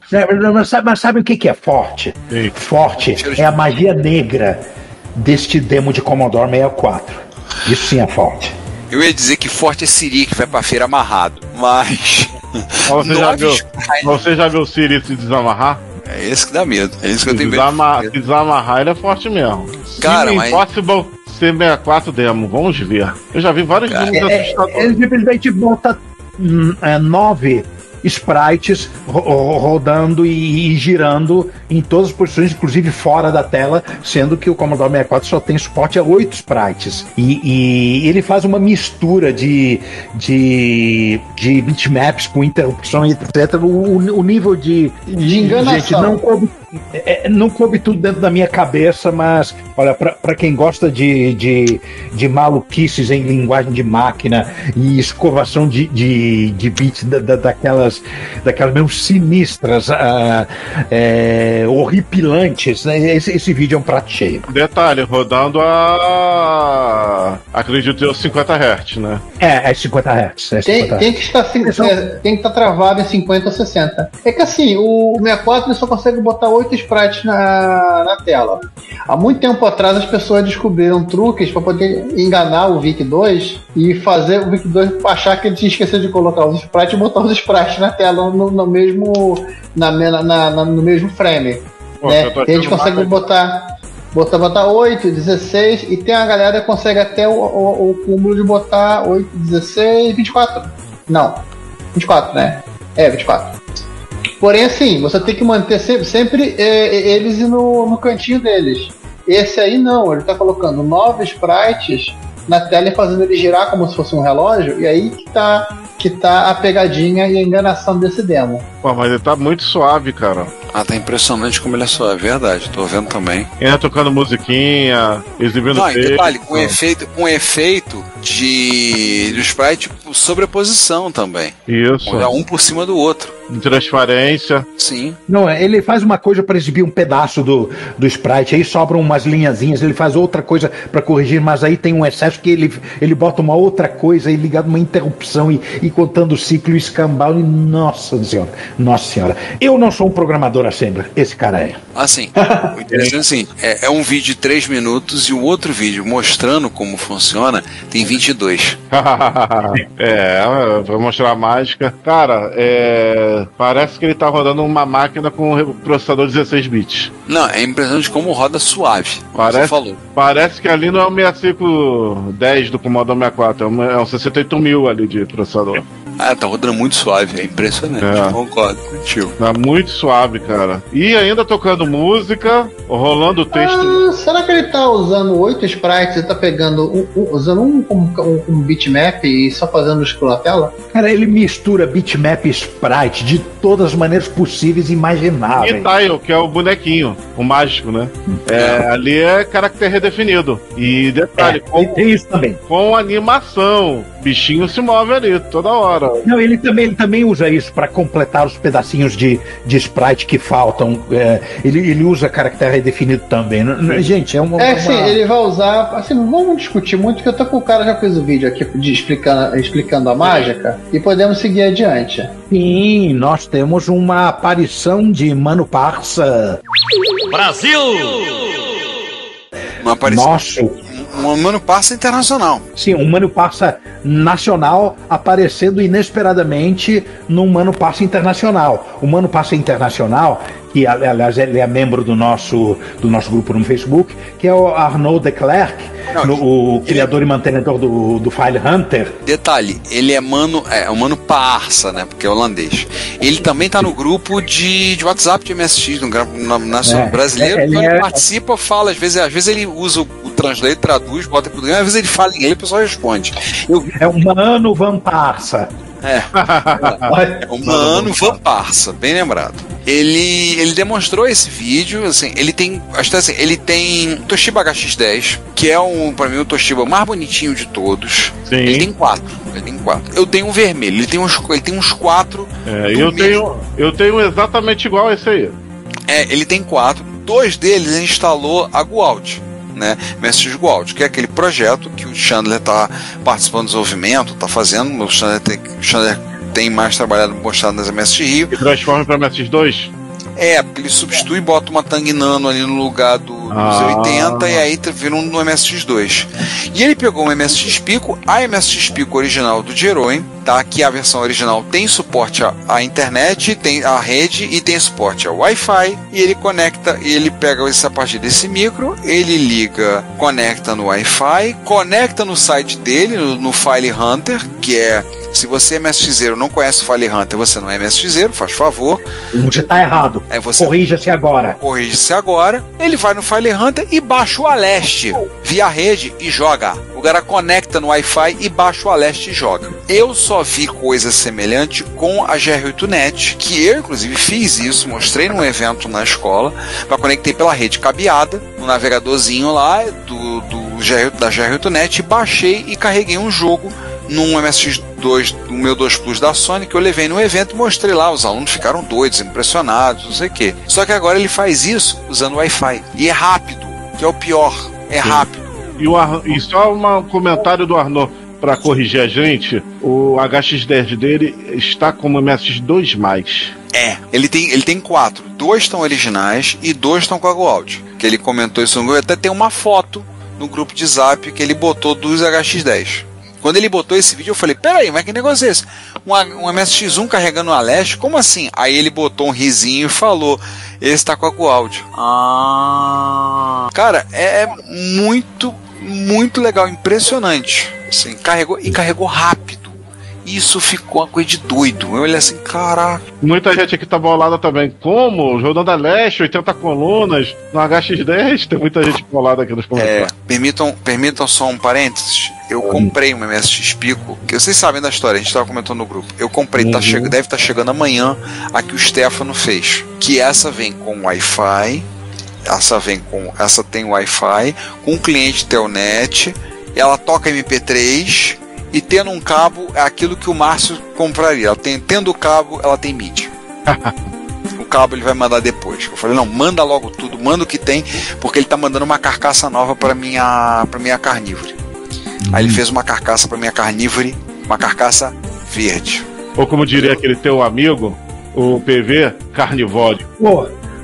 Mas sabe o que é forte? Sim. Forte é a magia negra deste demo de Commodore 64. Isso sim é forte. Eu ia dizer que forte é Siri, que vai pra feira amarrado, mas... Você já viu o Siri se desamarrar? É esse que dá medo. É isso que eu tenho medo. Se desamarrar, ele é forte mesmo. Cara, mas... Impossible C64 demo, vamos ver. Eu já vi vários demos assustadores. Ele simplesmente bota 9 sprites rodando e girando em todas as posições, inclusive fora da tela, sendo que o Commodore 64 só tem suporte a 8 sprites. E ele faz uma mistura de bitmaps com interrupção e etc. O nível de enganação. Gente, não coube tudo dentro da minha cabeça, mas olha, para quem gosta de maluquices em linguagem de máquina e escovação de bits daquelas daquelas mesmo sinistras, horripilantes, né? Esse vídeo é um prato cheio. Detalhe, rodando acredito eu, 50 Hz, né? É 50 Hz. Tem que estar travado em 50 ou 60. É que assim, o 64 ele só consegue botar 8 sprites na tela. Há muito tempo atrás as pessoas descobriram truques para poder enganar o VIC-2 e fazer o VIC-2 achar que ele tinha esquecido de colocar os sprites e botar os sprites na tela no mesmo frame. Pô, né? Eles conseguem botar 8, 16 e tem uma galera que consegue até o cúmulo de botar 8, 16, 24. Não, 24, né? 24. Porém, assim, você tem que manter sempre eles no cantinho deles. Esse aí não, ele tá colocando 9 sprites na tela e fazendo ele girar como se fosse um relógio, e aí que tá a pegadinha e a enganação desse demo. Pô, mas ele tá muito suave, cara. Tá impressionante como ele é suave, verdade, tô vendo também. Entra tocando musiquinha, exibindo texto. Detalhe, com efeito de sprite sobreposição também. Isso. Um por cima do outro. De transparência. Sim. Não, ele faz uma coisa para exibir um pedaço do sprite, aí sobram umas linhazinhas, ele faz outra coisa para corrigir, mas aí tem um excesso que ele bota uma outra coisa aí ligado uma interrupção e contando o ciclo escambau. Nossa senhora. Eu não sou um programador assembler, esse cara é. Assim, o interessante assim, é um vídeo de 3 minutos e o outro vídeo mostrando como funciona tem 22. Vou mostrar a mágica. Cara, parece que ele tá rodando uma máquina com processador 16 bits. Não, é impressionante como roda suave. Você falou. Parece que ali não é o 6510 do Commodore 64, é um 68000 ali de processador. Tá rodando muito suave, é impressionante. Concordo contigo. Tá muito suave, cara. E ainda tocando música, rolando o texto. Será que ele tá usando 8 sprites e tá pegando usando um bitmap e só fazendo scroll na tela? Cara, ele mistura bitmap e sprite de todas as maneiras possíveis e imagináveis. E Tile, que é o bonequinho, o mágico, né? Ali é caráter redefinido. E detalhe, tem isso também. Com animação. Bichinho se move ali toda hora. Não, ele também usa isso para completar os pedacinhos de sprite que faltam. Ele usa caractere redefinido também. Gente, sim, ele vai usar. Assim, não vamos discutir muito, que eu tô com o cara já fez o vídeo aqui explicando a mágica e podemos seguir adiante. Sim, nós temos uma aparição de Mano Parça. Brasil! Uma aparição. Nossa. Um Mano Parça internacional. Sim, um Mano Parça nacional aparecendo inesperadamente num Mano Parça internacional. O Mano Parça internacional, que aliás ele é membro do nosso grupo no Facebook, que é o Arnaud Declercq, o criador e mantenedor do File Hunter. Detalhe, ele é um Mano Parça, né? Porque é holandês. Ele também tá no grupo de WhatsApp de MSX, no nacional brasileiro. Ele participa, fala, às vezes ele usa o translate, traduz, bota pro às vezes ele fala em inglês e o pessoal responde. É um Mano Van Parça. É um Mano Van Parça, bem lembrado. Ele demonstrou esse vídeo, assim, ele tem Toshiba HX10, que é pra mim o Toshiba mais bonitinho de todos. Sim. Ele tem 4. Eu tenho um vermelho, ele tem uns 4. Eu tenho exatamente igual a esse aí. Ele tem 4. 2 deles ele instalou a Gualt, né? MSX Gualt, que é aquele projeto que o Chandler está participando do desenvolvimento, está fazendo. O Chandler tem mais trabalhado mostrado nas MSX Rio. E transforma para MSX2? Ele substitui e bota uma Tang Nano ali no lugar do Z80 e aí vira no MSX2. E ele pegou um MSX Pico, a MSX Pico original do Jeroen, tá? Que a versão original tem suporte à internet, tem a rede e tem suporte ao Wi-Fi, e ele conecta, e ele pega a partir desse micro, ele liga, conecta no Wi-Fi, conecta no site dele, no File Hunter, que é, se você é MSXero, não conhece o File Hunter, você não é MSXero, faz favor. Você tá errado. Corrija-se agora. Corrija-se agora. Ele vai no File Hunter e baixa o Aleste via rede e joga. O cara conecta no Wi-Fi e baixa o Aleste e joga. Eu só vi coisa semelhante com a GR8net, que eu inclusive fiz isso, mostrei num evento na escola, para conectei pela rede cabeada, no navegadorzinho lá da GR8net, baixei e carreguei um jogo num MSX2, o meu 2 Plus da Sony, que eu levei no evento e mostrei lá. Os alunos ficaram doidos, impressionados, não sei o quê. Só que agora ele faz isso usando Wi-Fi. E é rápido, que é o pior. É rápido. E só um comentário do Arnaud para corrigir a gente: o HX10 dele está como MSX2+. Ele tem 4. 2 estão originais e 2 estão com a GoAudio. Que ele comentou isso no grupo. Até tem uma foto no grupo de Zap que ele botou dos HX10. Quando ele botou esse vídeo, eu falei: peraí, mas que negócio é esse? Um MSX1 carregando a Leste? Como assim? Aí ele botou um risinho e falou: esse tá com a GoAudio. Cara, é muito, muito legal, impressionante. Assim, carregou rápido. Isso ficou uma coisa de doido. Eu olhei assim, caraca. Muita gente aqui tá bolada também. Como? Rodando a Leste, 80 colunas no HX10. Tem muita gente bolada aqui nos comentários. Permitam só um parênteses. Eu comprei um MSX Pico, que vocês sabem da história, a gente tava comentando no grupo. Eu comprei, deve estar chegando amanhã, a que o Stefano fez. Que essa vem com Wi-Fi. Essa tem Wi-Fi, com um cliente Telnet, ela toca MP3 e tendo um cabo é aquilo que o Márcio compraria. Tendo o cabo, ela tem MIDI. O cabo ele vai mandar depois. Eu falei, não, manda logo tudo, manda o que tem, porque ele tá mandando uma carcaça nova para minha Carnivore. Aí ele fez uma carcaça para minha Carnivore, uma carcaça verde. Ou como diria aquele teu amigo, o PV, Carnivore.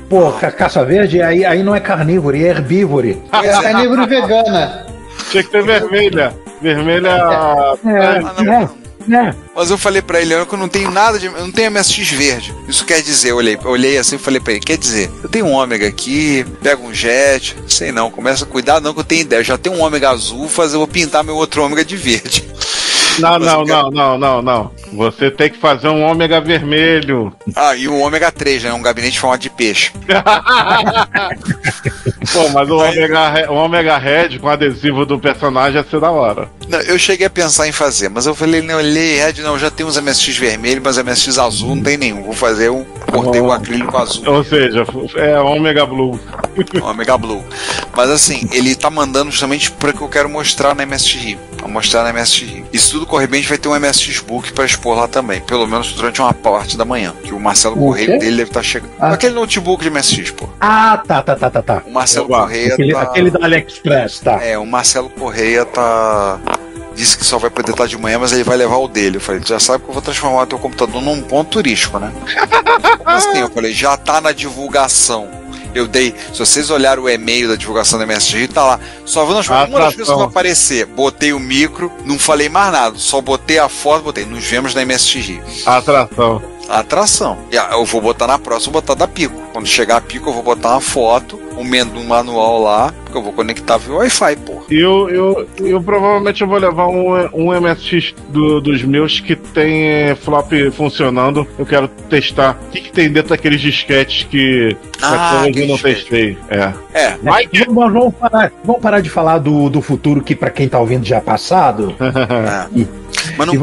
Pô, carcaça verde, aí não é carnívore, é herbívore. É carnívore vegana. Tinha que ter vermelha. Vermelha. Mas eu falei pra ele, eu não tenho nada de. Eu não tenho MSX verde. Isso quer dizer, eu olhei assim e falei pra ele, quer dizer, eu tenho um ômega aqui, pego um jet, sei não, começa a cuidar, não, que eu tenho ideia. Eu já tenho um ômega azul, eu vou pintar meu outro ômega de verde. Não. Você tem que fazer um ômega vermelho. E um ômega 3, né? Um gabinete forma de peixe. Pô, mas o ômega red com adesivo do personagem ia ser da hora. Não, eu cheguei a pensar em fazer, mas eu falei, não, red não, já tem uns MSX vermelho, mas MSX azul não tem nenhum. Vou fazer cortei o acrílico azul. Ou seja, é ômega blue. Ômega blue. Mas assim, ele tá mandando justamente para que eu quero mostrar na MSX Rio. Vou mostrar na MSX Rio. E se tudo correr bem, a gente vai ter um MSX Book para expor lá também. Pelo menos durante uma parte da manhã. Que o Marcelo Correia dele deve estar chegando. Aquele notebook de MSX, pô. Tá. O Marcelo Correia aquele da AliExpress, tá. O Marcelo Correia disse que só vai poder estar de manhã, mas ele vai levar o dele. Eu falei, tu já sabe que eu vou transformar o teu computador num ponto turístico, né? Assim, eu falei, já tá na divulgação. Eu dei, se vocês olharem o e-mail da divulgação da MSX, tá lá. Só uma das coisas que vai aparecer. Botei o micro, não falei mais nada. Só botei a foto, nos vemos na MSX. Atração. Eu vou botar na próxima, vou botar da Pico. Quando chegar a Pico, eu vou botar uma foto, um manual lá, porque eu vou conectar via Wi-Fi, porra. Eu provavelmente vou levar um MSX dos meus que tem flop funcionando. Eu quero testar o que tem dentro daqueles disquetes que eu não testei. Mas vamos parar de falar do futuro que pra quem tá ouvindo já é passado. Mas não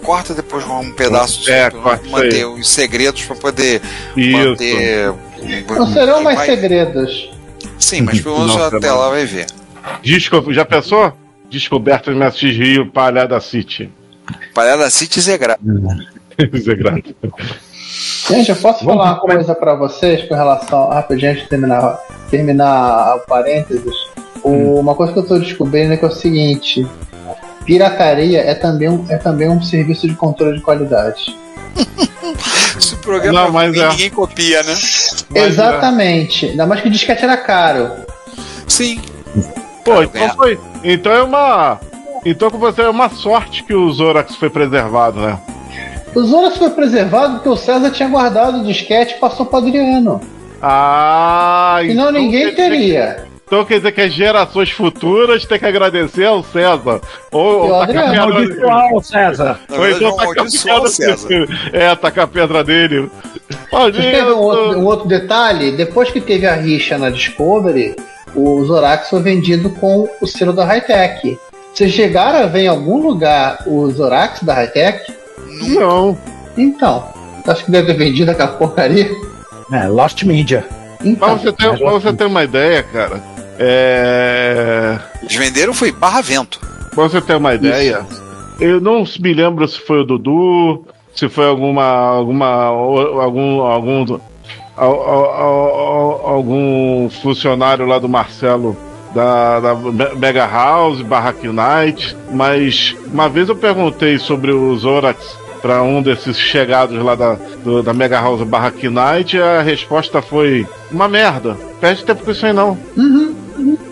corta depois um pedaço pra manter os segredos pra poder manter. Não serão mais segredos. Sim, mas pelo menos até lá vai ver. Já pensou? Descoberta de MSX Rio, Palhada City. Palhada City Zegrado. Zegrado. Gente, eu posso falar uma coisa pra vocês com relação. Rapidinho, antes de terminar o parênteses. Uma coisa que eu tô descobrindo é que é o seguinte: pirataria é também um serviço de controle de qualidade. Se o programa ninguém copia, né? Exatamente. Ainda mais que o disquete era caro. Sim. Pô, então com você é uma sorte que o Zorax foi preservado, né? O Zorax foi preservado porque o César tinha guardado o disquete e passou para Adriano. Senão ninguém teria. Então quer dizer que as gerações futuras têm que agradecer ao César. Ou amaldiçoar o César. Ou então tacar o César. Tacar a pedra dele. Um outro detalhe: depois que teve a rixa na Discovery, o Zorax foi vendido com o selo da Hightech. Vocês chegaram a ver em algum lugar o Zorax da Hightech? Não. Então, acho que deve ter vendido aquela porcaria. Lost Media. Então, pra você ter uma ideia, cara. Eles venderam foi barra vento. Pra você ter uma ideia, Eu não me lembro se foi o Dudu, se foi algum funcionário lá do Marcelo da Mega House, Barrack Knight, mas uma vez eu perguntei sobre o Zorax para um desses chegados lá da Mega House Barrack Knight, e a resposta foi uma merda, perde tempo com isso aí não.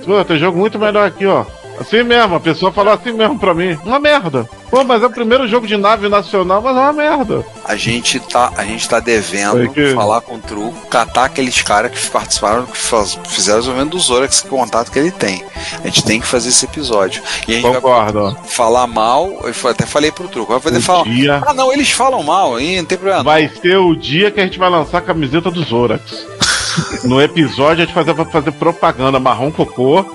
Pô, tem jogo muito melhor aqui, ó. Assim mesmo, a pessoa falou assim mesmo pra mim, uma merda. Pô, mas é o primeiro jogo de nave nacional, mas é uma merda. A gente tá devendo falar com o Truco, catar aqueles caras que participaram, que fizeram o desenvolvimento do Zorax, que contato que ele tem. A gente tem que fazer esse episódio. E a gente vai falar mal, eu até falei pro Truco, vai poder falar. Ah, não, eles falam mal, aí não tem problema. Vai ser o dia que a gente vai lançar a camiseta do Zorax. No episódio a gente vai fazer propaganda marrom cocô.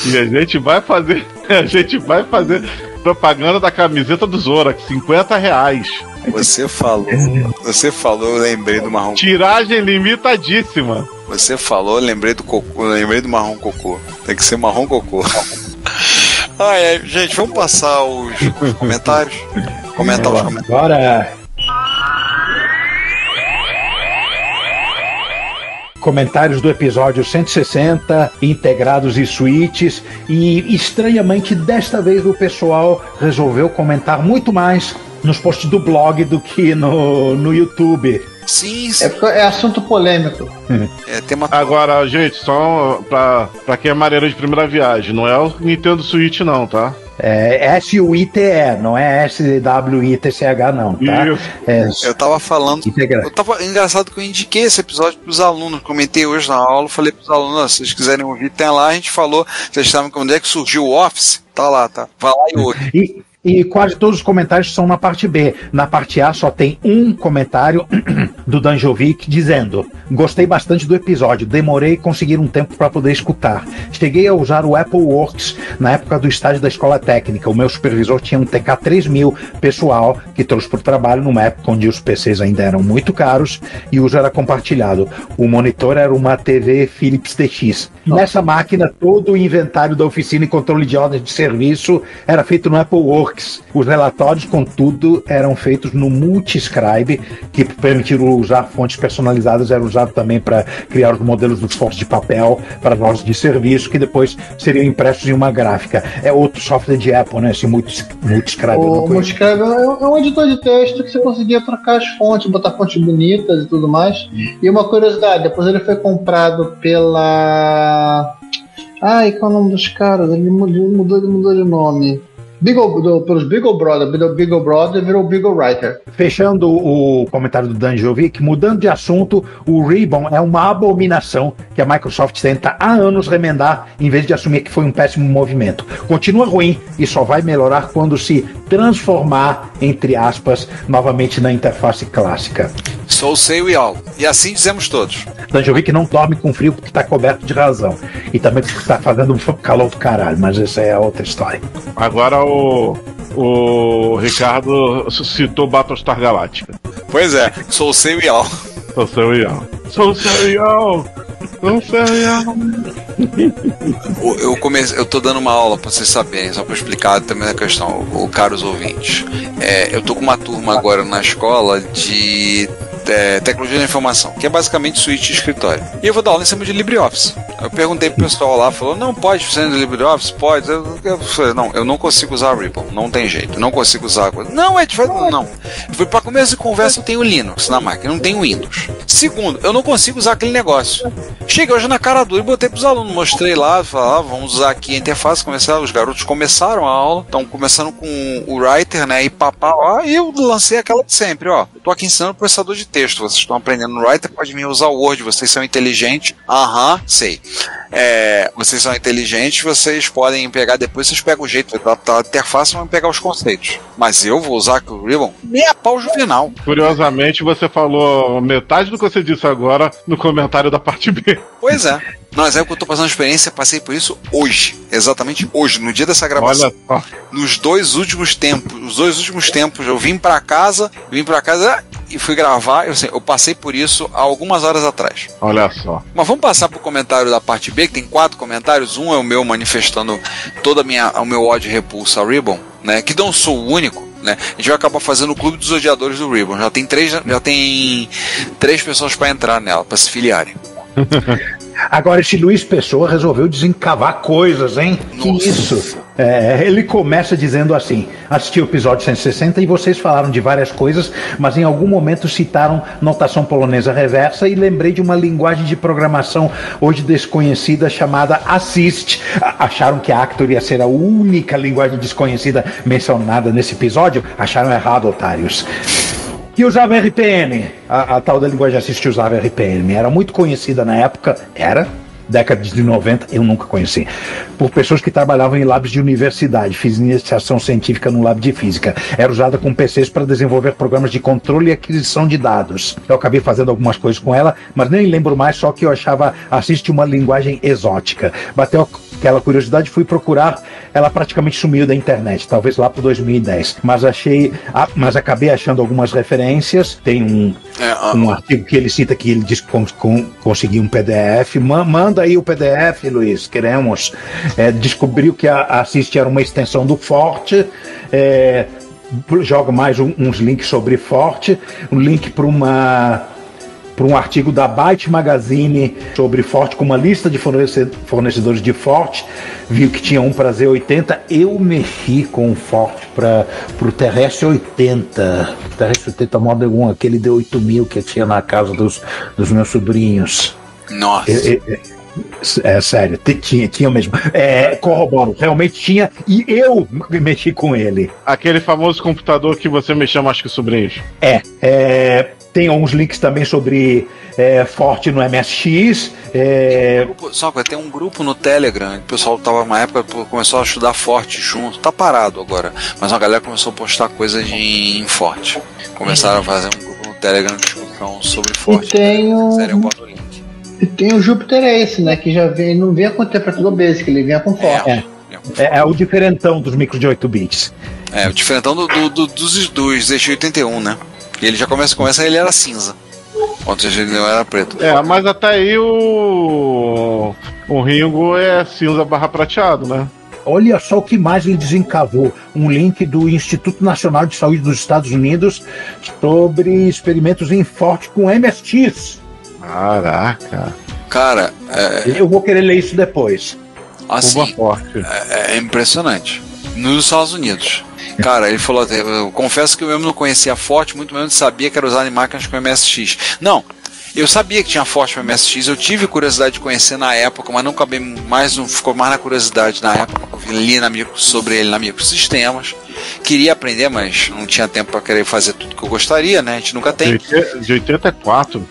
E a gente vai fazer propaganda da camiseta do Zorax, R$50. Você falou, eu lembrei do marrom. Tiragem limitadíssima. Você falou, eu lembrei do cocô, eu lembrei do marrom cocô. Tem que ser marrom cocô. Gente, vamos passar os comentários. Comentar os comentários. Bora! Comentários do episódio 160, integrados e suítes, e estranhamente desta vez o pessoal resolveu comentar muito mais nos posts do blog do que no YouTube. Sim. É assunto polêmico. Agora, gente, só pra quem é mareiro de primeira viagem, não é o Nintendo Switch não, tá? É SUITE, não é SWITCH não, tá? Eu tava falando, engraçado que eu indiquei esse episódio pros alunos, comentei hoje na aula, falei pros alunos, se vocês quiserem ouvir, tem lá, a gente falou, vocês sabem onde é que surgiu o Office? Tá lá, tá? Vai lá e ouve. E quase todos os comentários são na parte B. Na parte A só tem um comentário do Danjovic dizendo: gostei bastante do episódio, demorei conseguir um tempo para poder escutar. Cheguei a usar o Apple Works na época do estágio da escola técnica. O meu supervisor tinha um TK3000 pessoal que trouxe para o trabalho numa época onde os PCs ainda eram muito caros e o uso era compartilhado. O monitor era uma TV Philips TX. Nessa máquina, todo o inventário da oficina e controle de ordens de serviço era feito no Apple Works. Os relatórios, contudo, eram feitos no Multiscribe, que permitiram usar fontes personalizadas, era usado também para criar os modelos dos fontes de papel para as ordens de serviço, que depois seriam impressos em uma gráfica. É outro software de Apple, né? Esse Multiscribe. O Multiscribe é um editor de texto que você conseguia trocar as fontes, botar fontes bonitas e tudo mais. E uma curiosidade, depois ele foi comprado pela... Ai, qual é o nome dos caras? Ele mudou de nome. Pelos Beagle Brother virou Beagle Writer. Fechando o comentário do Danjovic, mudando de assunto, o Ribbon é uma abominação que a Microsoft tenta há anos remendar, em vez de assumir que foi um péssimo movimento. Continua ruim e só vai melhorar quando se transformar, entre aspas, novamente na interface clássica. So say we all. E assim dizemos todos. Danjovic não dorme com frio porque está coberto de razão. E também porque está fazendo calor do caralho, mas essa é outra história. Agora o Ricardo citou Battlestar Galactica. Pois é, So say we all. So say we all. So say we all. So say we all. Eu tô dando uma aula pra vocês saberem, só pra explicar também a questão, caros ouvintes. Eu tô com uma turma agora na escola de tecnologia da informação, que é basicamente suíte de escritório. E eu vou dar aula em cima de LibreOffice. Eu perguntei pro pessoal lá, falou, não pode ser de LibreOffice? Pode. Eu falei, não, eu não consigo usar Ribbon, não tem jeito, não consigo usar coisa. Não, não. Para começo de conversa eu tenho Linux na máquina, não tenho Windows. Segundo, eu não consigo usar aquele negócio. Cheguei hoje na cara dura e botei pros alunos, mostrei lá, falei, vamos usar aqui a interface, os garotos começaram a aula, estão começando com o Writer, né, e papá, e eu lancei aquela de sempre, eu tô aqui ensinando processador de texto, vocês estão aprendendo no Writer, pode vir usar o Word, vocês são inteligentes, sei. Vocês são inteligentes, vocês podem pegar, depois vocês pegam o jeito da interface e vão pegar os conceitos. Mas eu vou usar o Ribbon meia pau juvenal. Curiosamente, você falou metade do que você disse agora no comentário da parte B. Pois é. Não, mas é que eu tô passando experiência, passei por isso hoje. Exatamente hoje, no dia dessa gravação. Olha só. Nos dois últimos tempos, eu vim pra casa e fui gravar. Eu passei por isso há algumas horas atrás. Olha só. Mas vamos passar pro comentário da parte B, que tem 4 comentários. Um é o meu manifestando todo o meu ódio e repulsa a Ribbon, né? Que não sou o único, né? A gente vai acabar fazendo o clube dos odiadores do Ribbon. Já tem 3 pessoas para entrar nela, para se filiarem. Agora, esse Luiz Pessoa resolveu desencavar coisas, hein? Nossa. Que isso? Ele começa dizendo assim: assisti o episódio 160 e vocês falaram de várias coisas, mas em algum momento citaram notação polonesa reversa e lembrei de uma linguagem de programação hoje desconhecida chamada Assist. Acharam que a Actor ia ser a única linguagem desconhecida mencionada nesse episódio? Acharam errado, otários. Que usava RPM, a tal da linguagem Assist usava RPM, era muito conhecida na época, década de 90, eu nunca conheci, por pessoas que trabalhavam em labs de universidade. Fiz iniciação científica no lab de física. Era usada com PCs para desenvolver programas de controle e aquisição de dados. Eu acabei fazendo algumas coisas com ela, mas nem lembro mais, só que eu achava Assist uma linguagem exótica. Bateu aquela curiosidade, fui procurar, ela praticamente sumiu da internet, talvez lá por 2010. Mas acabei achando algumas referências. Tem um artigo que ele cita que ele diz que conseguiu um PDF. Manda aí o PDF, Luiz, queremos. Descobriu que a Assist era uma extensão do Forte. Joga mais uns links sobre Forte, um link para um artigo da Byte Magazine sobre Forte, com uma lista de fornecedores de Forte. Viu que tinha um para Z80. Eu mexi com o Forte para o Terrestre 80. Terrestre 80 Model 1, aquele D8000 que tinha na casa dos meus sobrinhos. Nossa. Sério, tinha mesmo. Corroboro, realmente tinha, e eu mexi com ele. Aquele famoso computador que você mexeu mais que os sobrinhos. Tem alguns links também sobre Forte no MSX. Tem um grupo no Telegram, o pessoal tava uma época, começou a estudar Forte junto, tá parado agora, mas a galera começou a postar coisas em Forte. Começaram a fazer um grupo no Telegram de discussão sobre Forte. Eu boto o link. E tem o Jupiter Ace, né? Que já vem, não vinha com temperatura basic, ele vinha com Forte. É o diferentão dos micros de 8 bits. O diferentão dos ZX81, né? E ele já começa ele era cinza. Quando ele não era preto. Mas até aí o Ringo é cinza barra prateado, né? Olha só o que mais ele desencavou. Um link do Instituto Nacional de Saúde dos Estados Unidos sobre experimentos em Forte com MSX. Caraca. Cara, eu vou querer ler isso depois. Assim, é impressionante. Nos Estados Unidos. Cara, ele falou, eu confesso que eu mesmo não conhecia Forte, muito menos sabia que era usado em máquinas com MSX. Não, eu sabia que tinha Forte com MSX, eu tive curiosidade de conhecer na época, mas não ficou mais na curiosidade na época. Eu li sobre ele na Microsistemas. Queria aprender, mas não tinha tempo para querer fazer tudo que eu gostaria, né? A gente nunca tem. De 84.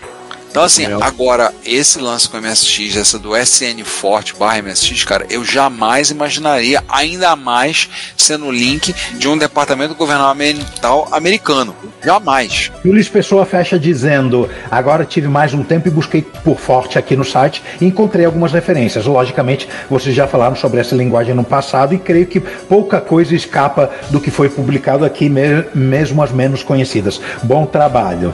Então assim, agora, esse lance com MSX, essa do SN Forte / MSX, cara, eu jamais imaginaria, ainda mais sendo o link de um departamento governamental americano. Jamais. E o Luiz Pessoa fecha dizendo: agora tive mais um tempo e busquei por Forte aqui no site e encontrei algumas referências. Logicamente, vocês já falaram sobre essa linguagem no passado e creio que pouca coisa escapa do que foi publicado aqui, mesmo as menos conhecidas. Bom trabalho.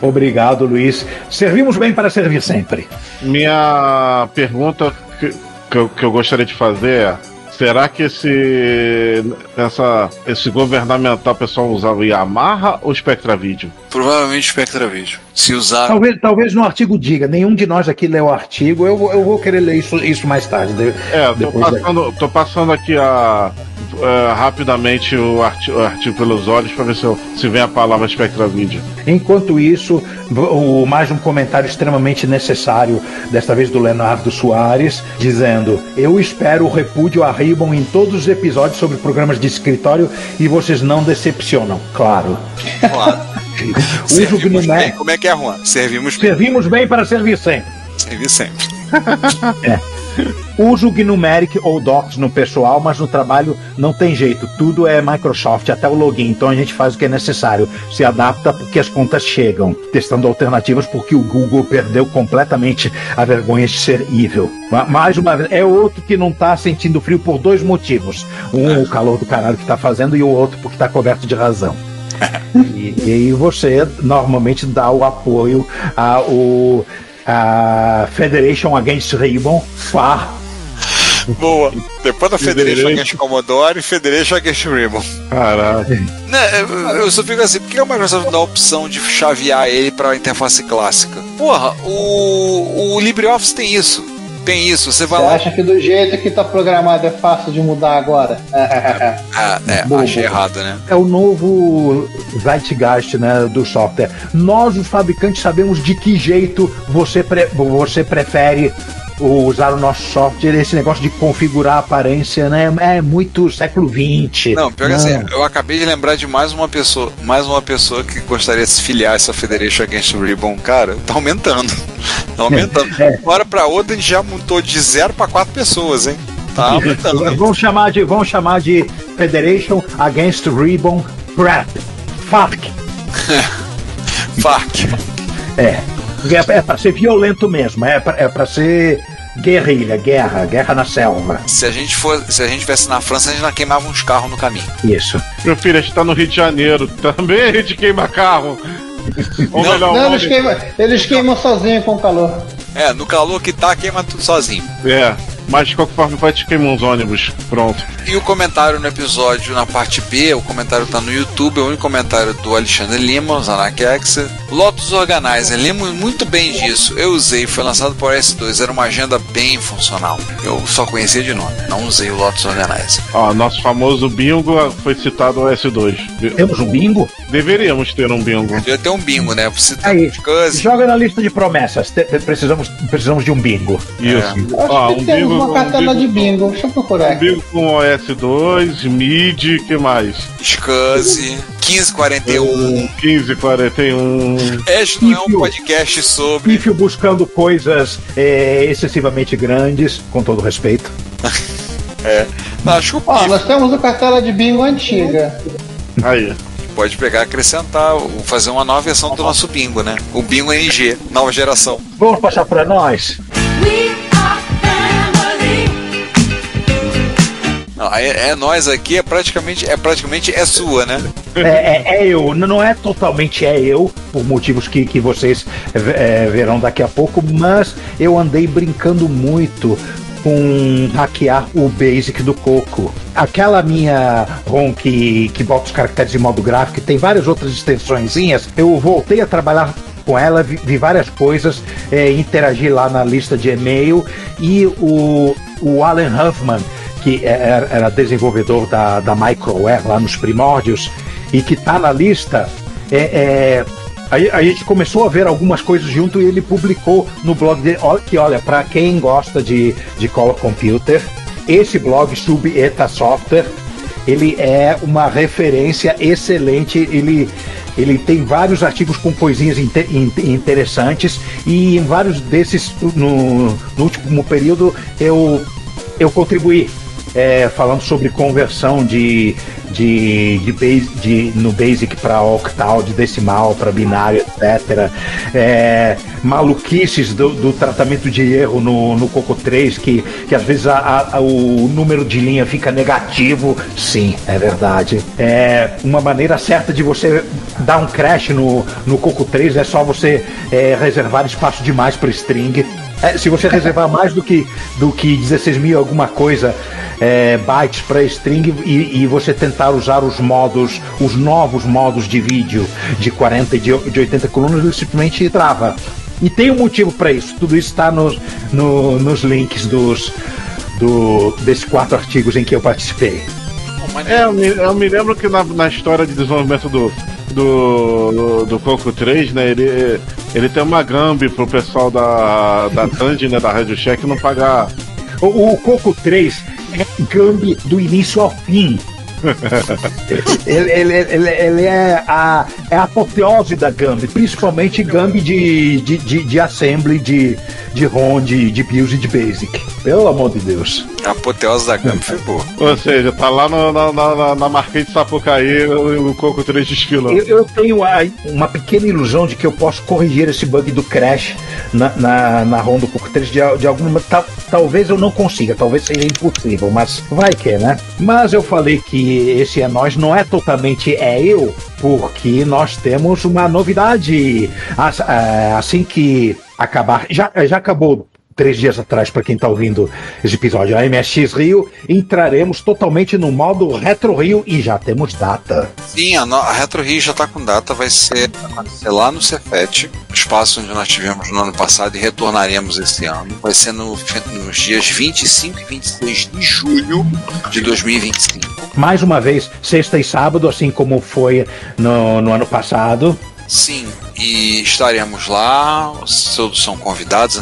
Obrigado, Luiz. Servimos bem para servir sempre. Minha pergunta que eu gostaria de fazer é: será que esse governamental pessoal usava Yamaha ou Spectravideo? Provavelmente Spectravideo. Se usar. Talvez no artigo diga. Nenhum de nós aqui leu o artigo. Eu vou querer ler isso mais tarde. Tô passando aqui rapidamente o artigo pelos olhos para ver se vem a palavra Spectravideo. Enquanto isso, mais um comentário extremamente necessário, desta vez do Leonardo Soares, dizendo: eu espero o repúdio a Ribbon em todos os episódios sobre programas de escritório e vocês não decepcionam. Claro. Servimos bem. Como é que é, Juan? Servimos bem para servir sempre. Servir sempre. Uso o GNumeric ou Docs no pessoal, mas no trabalho não tem jeito. Tudo é Microsoft, até o login. Então a gente faz o que é necessário. Se adapta porque as contas chegam. Testando alternativas porque o Google perdeu completamente a vergonha de ser evil. Mais uma vez, é outro que não tá sentindo frio por dois motivos. Um, o calor do caralho que tá fazendo, e o outro porque tá coberto de razão. E aí você normalmente dá o apoio a Federation Against Ribbon, FAR. Boa. Depois da Federation Against Commodore e Federation Against Ribbon. Caralho. Eu só fico assim, por que a Microsoft dá a opção de chavear ele pra interface clássica? Porra, o LibreOffice tem isso. Tem isso, você vai lá. Você acha que do jeito que tá programado é fácil de mudar agora? Achei errado, né? É o novo zeitgeist, né, do software. Nós, os fabricantes, sabemos de que jeito você prefere usar o nosso software. Esse negócio de configurar a aparência, né, é muito século XX. Não, pior que assim, eu acabei de lembrar de mais uma pessoa que gostaria de se filiar a essa Federation Against Ribbon. Cara, tá aumentando. Tá aumentando. De uma hora pra outra a gente já mudou de 0 para 4 pessoas, hein? Tá aumentando. Vamos chamar de Federation Against Ribbon Prep. FARC. FARC. É pra ser violento mesmo, é pra ser guerrilha, guerra na selva. Se a gente tivesse na França, a gente não queimava uns carros no caminho. Isso. Meu filho, a gente tá no Rio de Janeiro, também a gente queima carro. Não, eles queimam sozinho com o calor. No calor que tá, queima tudo sozinho. Mas de qualquer forma vai te queimar uns ônibus. Pronto. E o comentário no episódio, na parte B, o comentário tá no YouTube, é o único comentário do Alexandre Lima, o Zanakex. Lotus Organizer, lembro muito bem disso. Eu usei, foi lançado por S2, era uma agenda bem funcional. Eu só conhecia de nome, não usei o Lotus Organizer. Nosso famoso bingo foi citado ao S2. Temos um bingo? Deveríamos ter um bingo. Devia ter um bingo, né? Você aí, joga na lista de promessas. Precisamos de um bingo. Isso. Acho que temos uma cartela de bingo. Deixa eu procurar. Um bingo com OS2, MIDI, que mais? SCSI, 1541. 1541. Este não é um podcast sobre. Pífio buscando coisas excessivamente grandes, com todo respeito. Acho que nós temos a cartela de bingo antiga. Aí. Pode pegar, acrescentar, fazer uma nova versão do nosso bingo, né? O bingo NG, nova geração. Vamos passar para nós. Não, nós aqui é praticamente sua, né? Eu, não é totalmente eu, por motivos que vocês verão daqui a pouco, mas eu andei brincando muito com hackear o Basic do Coco. Aquela minha ROM que bota os caracteres em modo gráfico, tem várias outras extensõezinhas, eu voltei a trabalhar com ela, vi várias coisas, interagi lá na lista de e-mail, e o Alan Huffman, que era desenvolvedor da Microware lá nos primórdios, e que está na lista, a gente começou a ver algumas coisas junto, e ele publicou no blog dele que, olha, para quem gosta de Color Computer, esse blog Sub-Eta Software, ele é uma referência excelente, ele tem vários artigos com coisinhas interessantes, e em vários desses, no último período, eu contribuí, falando sobre conversão no Basic para octal, de decimal para binário, etc. Maluquices do tratamento de erro no Coco 3, que às vezes o número de linha fica negativo. Sim, é verdade. Uma maneira certa de você dar um crash no Coco 3 é só você reservar espaço demais para string. Se você reservar mais do que 16 mil alguma coisa bytes para string, e você tentar usar os novos modos de vídeo de 40 e de 80 colunas, ele simplesmente trava. E tem um motivo para isso. Tudo isso está nos links desses 4 artigos em que eu participei. Eu me lembro que na história de desenvolvimento do Coco 3, né, ele tem uma gambi pro pessoal da Tandy, né, da Radio Shack, não pagar. O Coco 3 é gambi do início ao fim. ele é a apoteose da gambi, principalmente gambi de assembly, de ROM, de BIOS e de BASIC. Pelo amor de Deus. A apoteose da gama foi boa. Ou seja, tá lá na Marquês de Sapucaí o Coco 3 desfilando. Eu tenho uma pequena ilusão de que eu posso corrigir esse bug do crash na ROM do Coco 3 de alguma... Talvez eu não consiga, talvez seja impossível, mas vai que, né? Mas eu falei que esse é nós, não é totalmente eu, porque nós temos uma novidade. Assim que acabar, já acabou 3 dias atrás, para quem está ouvindo esse episódio, a MSX Rio, entraremos totalmente no modo Retro Rio e já temos data. Sim, a Retro Rio já está com data, vai ser lá no Cefet, espaço onde nós tivemos no ano passado e retornaremos esse ano. Vai ser nos dias 25 e 26 de julho de 2025. Mais uma vez, sexta e sábado, assim como foi no ano passado. Sim, e estaremos lá, todos são convidados,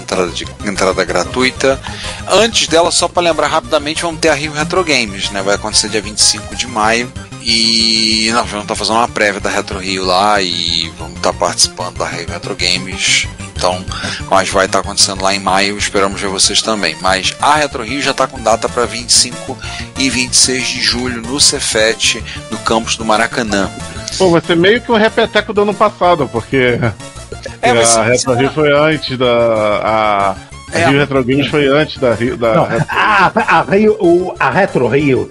entrada gratuita. Antes dela, só para lembrar rapidamente, vamos ter a Rio Retro Games, né? Vai acontecer dia 25 de maio. E nós vamos estar fazendo uma prévia da Retro Rio lá e vamos estar participando da Rio Retro Games. Então, mas vai estar acontecendo lá em maio, esperamos ver vocês também. Mas a Retro Rio já está com data para 25 e 26 de julho no Cefet, no campus do Maracanã. Pô, vai ser meio que um repeteco do ano passado, porque a Retro Rio foi antes da... A Rio Retro Games foi antes da Rio... A Retro Rio,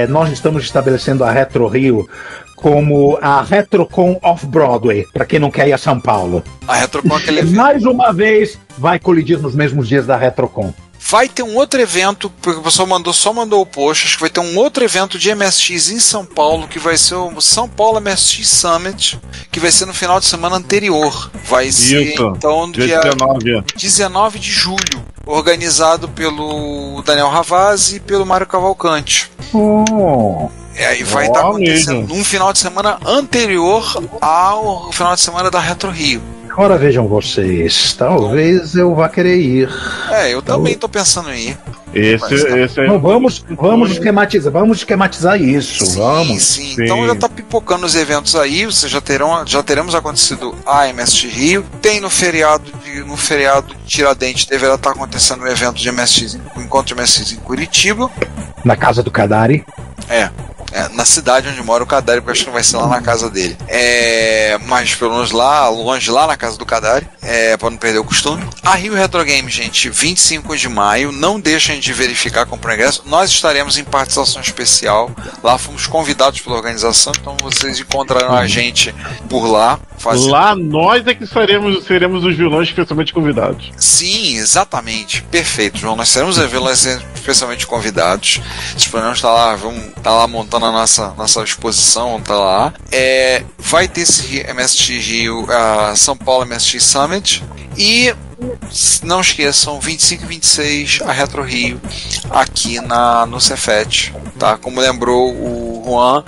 nós estamos estabelecendo a Retro Rio como a RetroCon Off-Broadway, para quem não quer ir a São Paulo. A RetroCon é aquele evento. Mais uma vez, vai colidir nos mesmos dias da RetroCon. Vai ter um outro evento, porque o pessoal só mandou o post, acho que vai ter um outro evento de MSX em São Paulo, que vai ser o São Paulo MSX Summit, que vai ser no final de semana anterior. Vai ser, então, no dia 19 de julho, organizado pelo Daniel Ravazzi e pelo Mário Cavalcante. E vai estar acontecendo num final de semana anterior ao final de semana da Retro Rio. Agora vejam vocês, talvez eu vá querer ir. Eu também tô pensando em ir. Vamos esquematizar isso. Sim. Então já tá pipocando os eventos aí, vocês já teremos acontecido a MSX Rio. Tem no feriado de Tiradentes, deverá estar acontecendo um evento de MSX, um encontro de MSX em Curitiba. Na casa do Kadari. Na cidade onde mora o Kadari, porque acho que não vai ser lá na casa dele. Mas pelo menos longe lá na casa do Kadari, para não perder o costume. A Rio Retro Games, gente, 25 de maio, não deixem de verificar com o ingresso. Nós estaremos em participação especial, lá fomos convidados pela organização, então vocês encontrarão a gente por lá. Lá nós é que seremos os vilões especialmente convidados. Sim, exatamente, perfeito, João. Nós seremos os vilões especialmente convidados. Esperamos estar lá montando a nossa exposição, vamos estar lá. Vai ter esse MSX Rio, São Paulo MSX Summit. E não esqueçam, 25 e 26 a Retro Rio aqui no Cefet, tá? Como lembrou o Juan,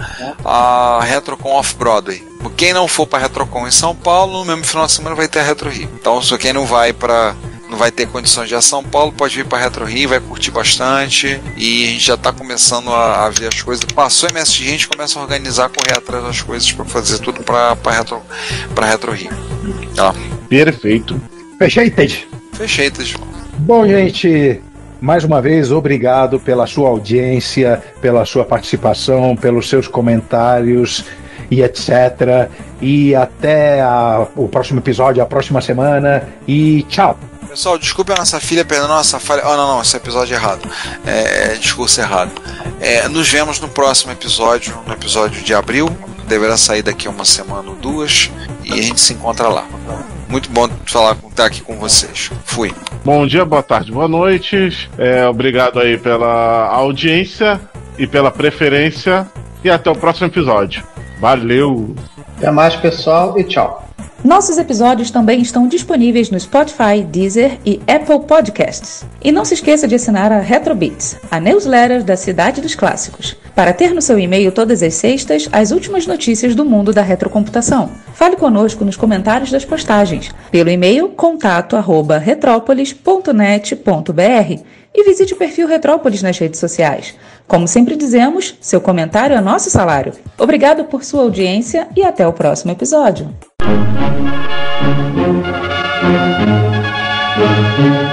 a RetroCon Off-Broadway. Quem não for para a RetroCon em São Paulo, no mesmo final de semana vai ter a Retro Rio. Então, se quem não vai ter condições de ir a São Paulo, pode vir para a Retro Rio, vai curtir bastante. E a gente já está começando a ver as coisas. Passou a MSX, a gente começa a organizar, correr atrás das coisas para fazer tudo para Retro Rio. Tá? Perfeito. Fecheitas. Bom, gente, mais uma vez, obrigado pela sua audiência, pela sua participação, pelos seus comentários e etc. E até o próximo episódio, a próxima semana. E tchau. Pessoal, desculpe a nossa filha perdendo a nossa falha. Não, esse é episódio errado. Discurso errado. Nos vemos no próximo episódio, no episódio de abril. Deverá sair daqui a uma semana ou duas. E a gente se encontra lá. Muito bom estar aqui com vocês. Fui. Bom dia, boa tarde, boa noite. Obrigado aí pela audiência e pela preferência. E até o próximo episódio. Valeu! Até mais, pessoal, e tchau. Nossos episódios também estão disponíveis no Spotify, Deezer e Apple Podcasts. E não se esqueça de assinar a Retrobits, a newsletter da Cidade dos Clássicos, para ter no seu e-mail todas as sextas as últimas notícias do mundo da retrocomputação. Fale conosco nos comentários das postagens, pelo e-mail contato@retropolis.net.br e visite o perfil Retrópolis nas redes sociais. Como sempre dizemos, seu comentário é nosso salário. Obrigado por sua audiência e até o próximo episódio. Tchau.